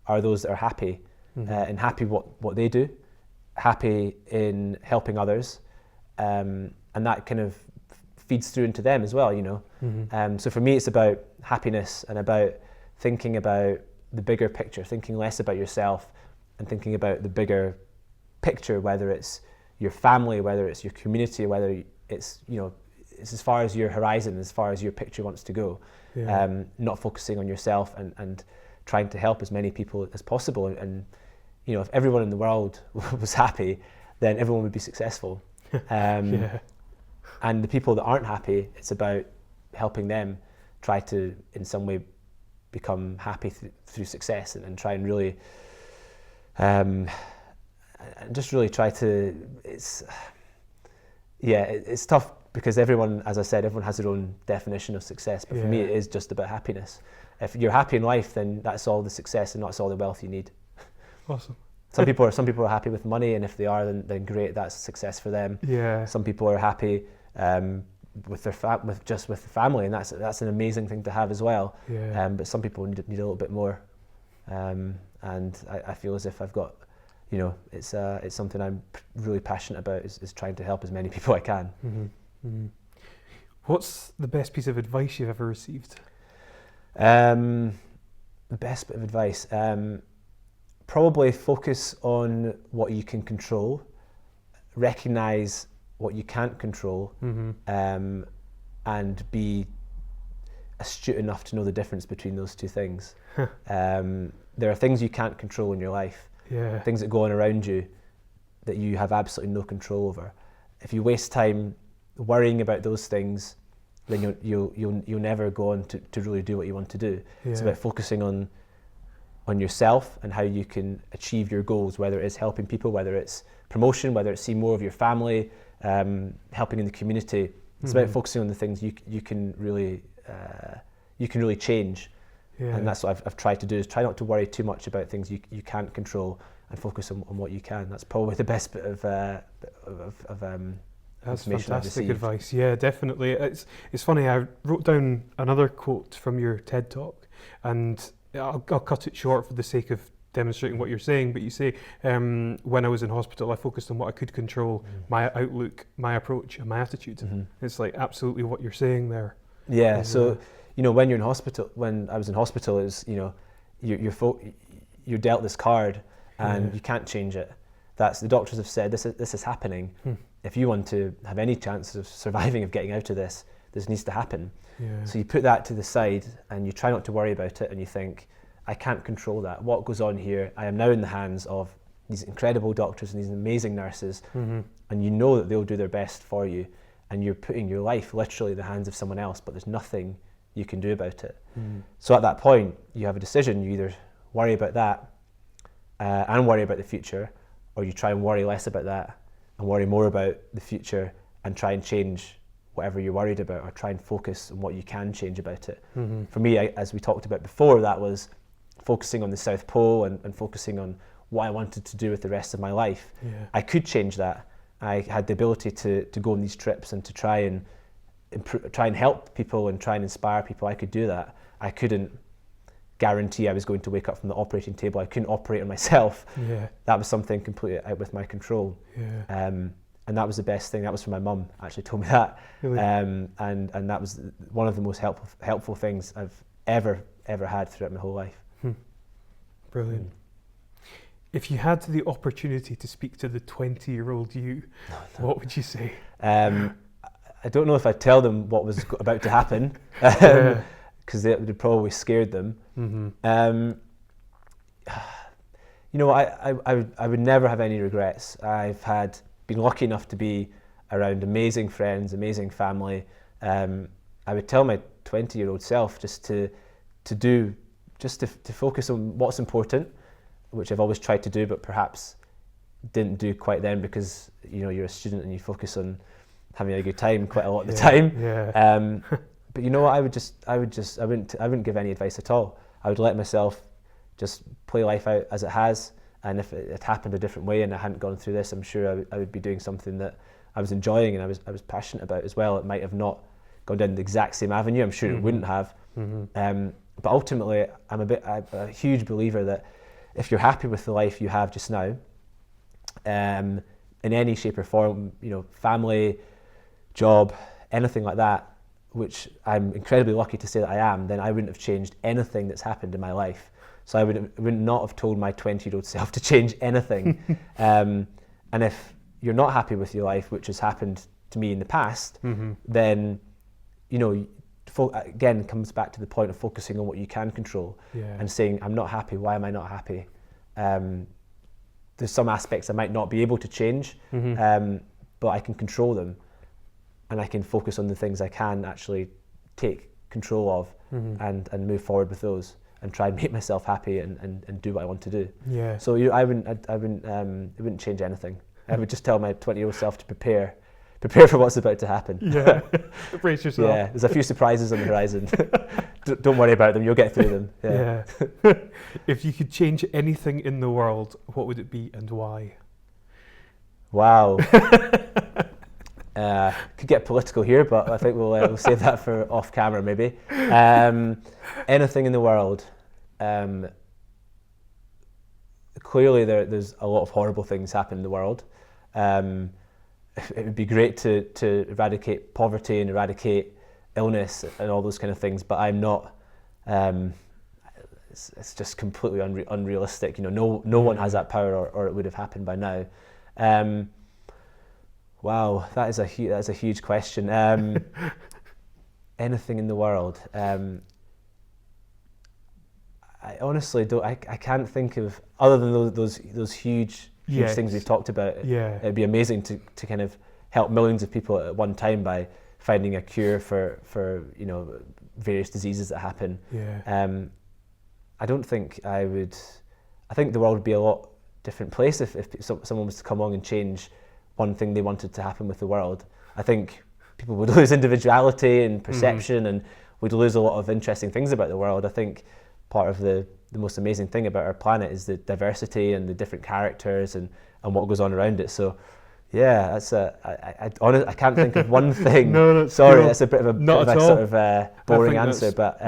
are those that are happy and happy what they do, happy in helping others, and that kind of feeds through into them as well, you know. So for me, it's about happiness and about thinking about the bigger picture, thinking less about yourself and thinking about the bigger picture, whether it's your family, whether it's your community, whether it's, you know, it's as far as your horizon, as far as your picture wants to go. Not focusing on yourself and trying to help as many people as possible. And you know, if everyone in the world was happy, then everyone would be successful. And the people that aren't happy, it's about helping them try to, in some way, become happy through success and try and really, and just really try to. It's tough because everyone, as I said, everyone has their own definition of success. But for me, it is just about happiness. If you're happy in life, then that's all the success and that's all the wealth you need. Awesome. Some people are happy with money, and if they are, then great, that's success for them. Some people are happy with the family, and that's an amazing thing to have as well. But some people need a little bit more, and I feel as if I've got, you know, it's something I'm really passionate about, is trying to help as many people I can. What's the best piece of advice you've ever received? The best bit of advice, probably focus on what you can control, recognize what you can't control, and be astute enough to know the difference between those two things. There are things you can't control in your life, things that go on around you that you have absolutely no control over. If you waste time worrying about those things, then you'll never go on to really do what you want to do. It's about focusing on yourself and how you can achieve your goals, whether it's helping people, whether it's promotion, whether it's seeing more of your family, helping in the community. It's about focusing on the things you can really change. And that's what I've tried to do, is try not to worry too much about things you can't control and focus on what you can. That's probably the best bit of That's information I've fantastic received. advice. Yeah, definitely. It's funny, I wrote down another quote from your TED Talk, and I'll cut it short for the sake of demonstrating what you're saying, but you say, when I was in hospital, I focused on what I could control, my outlook, my approach, and my attitude. It's like absolutely what you're saying there. Yeah, so, you know, when you're in hospital, when I was in hospital, is, you know, you're dealt this card and you can't change it. That's, the doctors have said, this is happening. If you want to have any chance of surviving, of getting out of this needs to happen. So you put that to the side and you try not to worry about it, and you think, I can't control that. What goes on here? I am now in the hands of these incredible doctors and these amazing nurses, and you know that they'll do their best for you, and you're putting your life literally in the hands of someone else, but there's nothing you can do about it. So at that point, you have a decision. You either worry about that and worry about the future, or you try and worry less about that and worry more about the future and try and change whatever you're worried about, or try and focus on what you can change about it. For me, as we talked about before, that was focusing on the South Pole and focusing on what I wanted to do with the rest of my life. I could change that. I had the ability to go on these trips and to try and help people and try and inspire people. I could do that. I couldn't guarantee I was going to wake up from the operating table. I couldn't operate on myself. That was something completely out with my control. And that was the best thing. That was from my mum, actually told me that. Really? And that was one of the most helpful things I've ever had throughout my whole life. Brilliant. If you had the opportunity to speak to the 20-year-old you, what would you say? I don't know if I'd tell them what was about to happen, because it would have probably scared them. You know, I would never have any regrets. I've been lucky enough to be around amazing friends, amazing family. I would tell my 20-year-old self just to to focus on what's important, which I've always tried to do, but perhaps didn't do quite then because you're a student and you focus on having a good time quite a lot of the time. Yeah. But you know what? I wouldn't give any advice at all. I would let myself just play life out as it has, and if it had happened a different way and I hadn't gone through this, I'm sure I would be doing something that I was enjoying and I was passionate about as well. It might have not gone down the exact same avenue. I'm sure it wouldn't have. But ultimately, I'm a huge believer that if you're happy with the life you have just now, in any shape or form, family, job, anything like that, which I'm incredibly lucky to say that I am, then I wouldn't have changed anything that's happened in my life. So I would not have told my 20-year-old self to change anything. And if you're not happy with your life, which has happened to me in the past, then, again, comes back to the point of focusing on what you can control and saying, I'm not happy, why am I not happy? There's some aspects I might not be able to change, but I can control them. And I can focus on the things I can actually take control of and move forward with those and try and make myself happy and do what I want to do. Yeah. So I wouldn't change anything. I would just tell my 20-year-old self to prepare for what's about to happen. Yeah. Brace yourself. Yeah. There's a few surprises on the horizon. Don't worry about them. You'll get through them. Yeah. If you could change anything in the world, what would it be and why? Wow. Could get political here, but I think we'll save that for off camera maybe. Anything in the world. Clearly there's a lot of horrible things happen in the world. It would be great to eradicate poverty and eradicate illness and all those kind of things, but I'm not. It's just completely unrealistic. No one has that power, or it would have happened by now. Wow, that is a huge question. Anything in the world. I honestly don't. I can't think of, other than those huge things we've talked about. Yeah. It'd be amazing to kind of help millions of people at one time by finding a cure for various diseases that happen. Yeah. I don't think I would. I think the world would be a lot different place if someone was to come along and change one thing they wanted to happen with the world. I think people would lose individuality and perception, and we'd lose a lot of interesting things about the world. I think part of the most amazing thing about our planet is the diversity and the different characters and what goes on around it. So yeah, that's I can't think of one thing. No, sorry, that's a bit of a sort of boring answer, but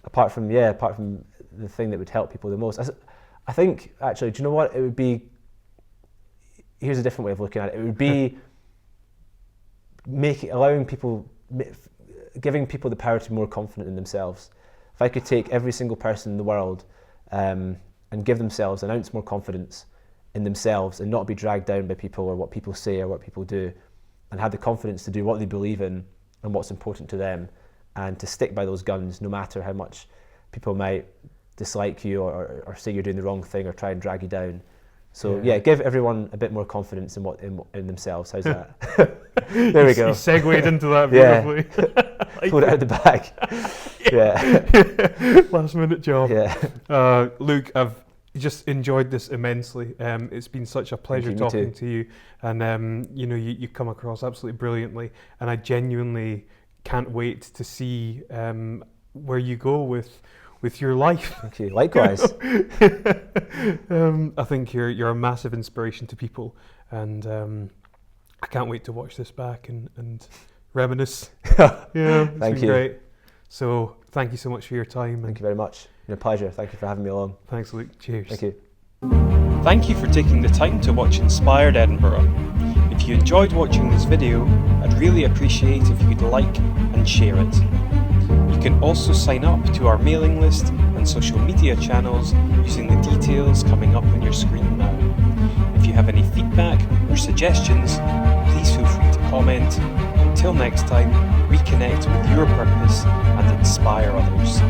apart from the thing that would help people the most, I think actually, do you know what, it would be, here's a different way of looking at it. It would be giving people the power to be more confident in themselves. If I could take every single person in the world and give themselves an ounce more confidence in themselves and not be dragged down by people or what people say or what people do, and have the confidence to do what they believe in and what's important to them, and to stick by those guns no matter how much people might dislike you or say you're doing the wrong thing or try and drag you down. So yeah, give everyone a bit more confidence in themselves. How's that? There we go. You segued into that beautifully. Pulled it out the bag. Yeah. Last minute job. Yeah. Luke, I've just enjoyed this immensely. It's been such a pleasure talking to you, and you come across absolutely brilliantly, and I genuinely can't wait to see where you go with your life. Thank you. Likewise. I think you're a massive inspiration to people, and I can't wait to watch this back and reminisce. It's Thank been you. Great. So thank you so much for your time. Thank you very much. It's been a pleasure. Thank you for having me along. Thanks, Luke. Cheers. Thank you. Thank you for taking the time to watch Inspired Edinburgh. If you enjoyed watching this video, I'd really appreciate if you'd like and share it. You can also sign up to our mailing list and social media channels using the details coming up on your screen now. If you have any feedback or suggestions, please feel free to comment. Until next time, reconnect with your purpose and inspire others.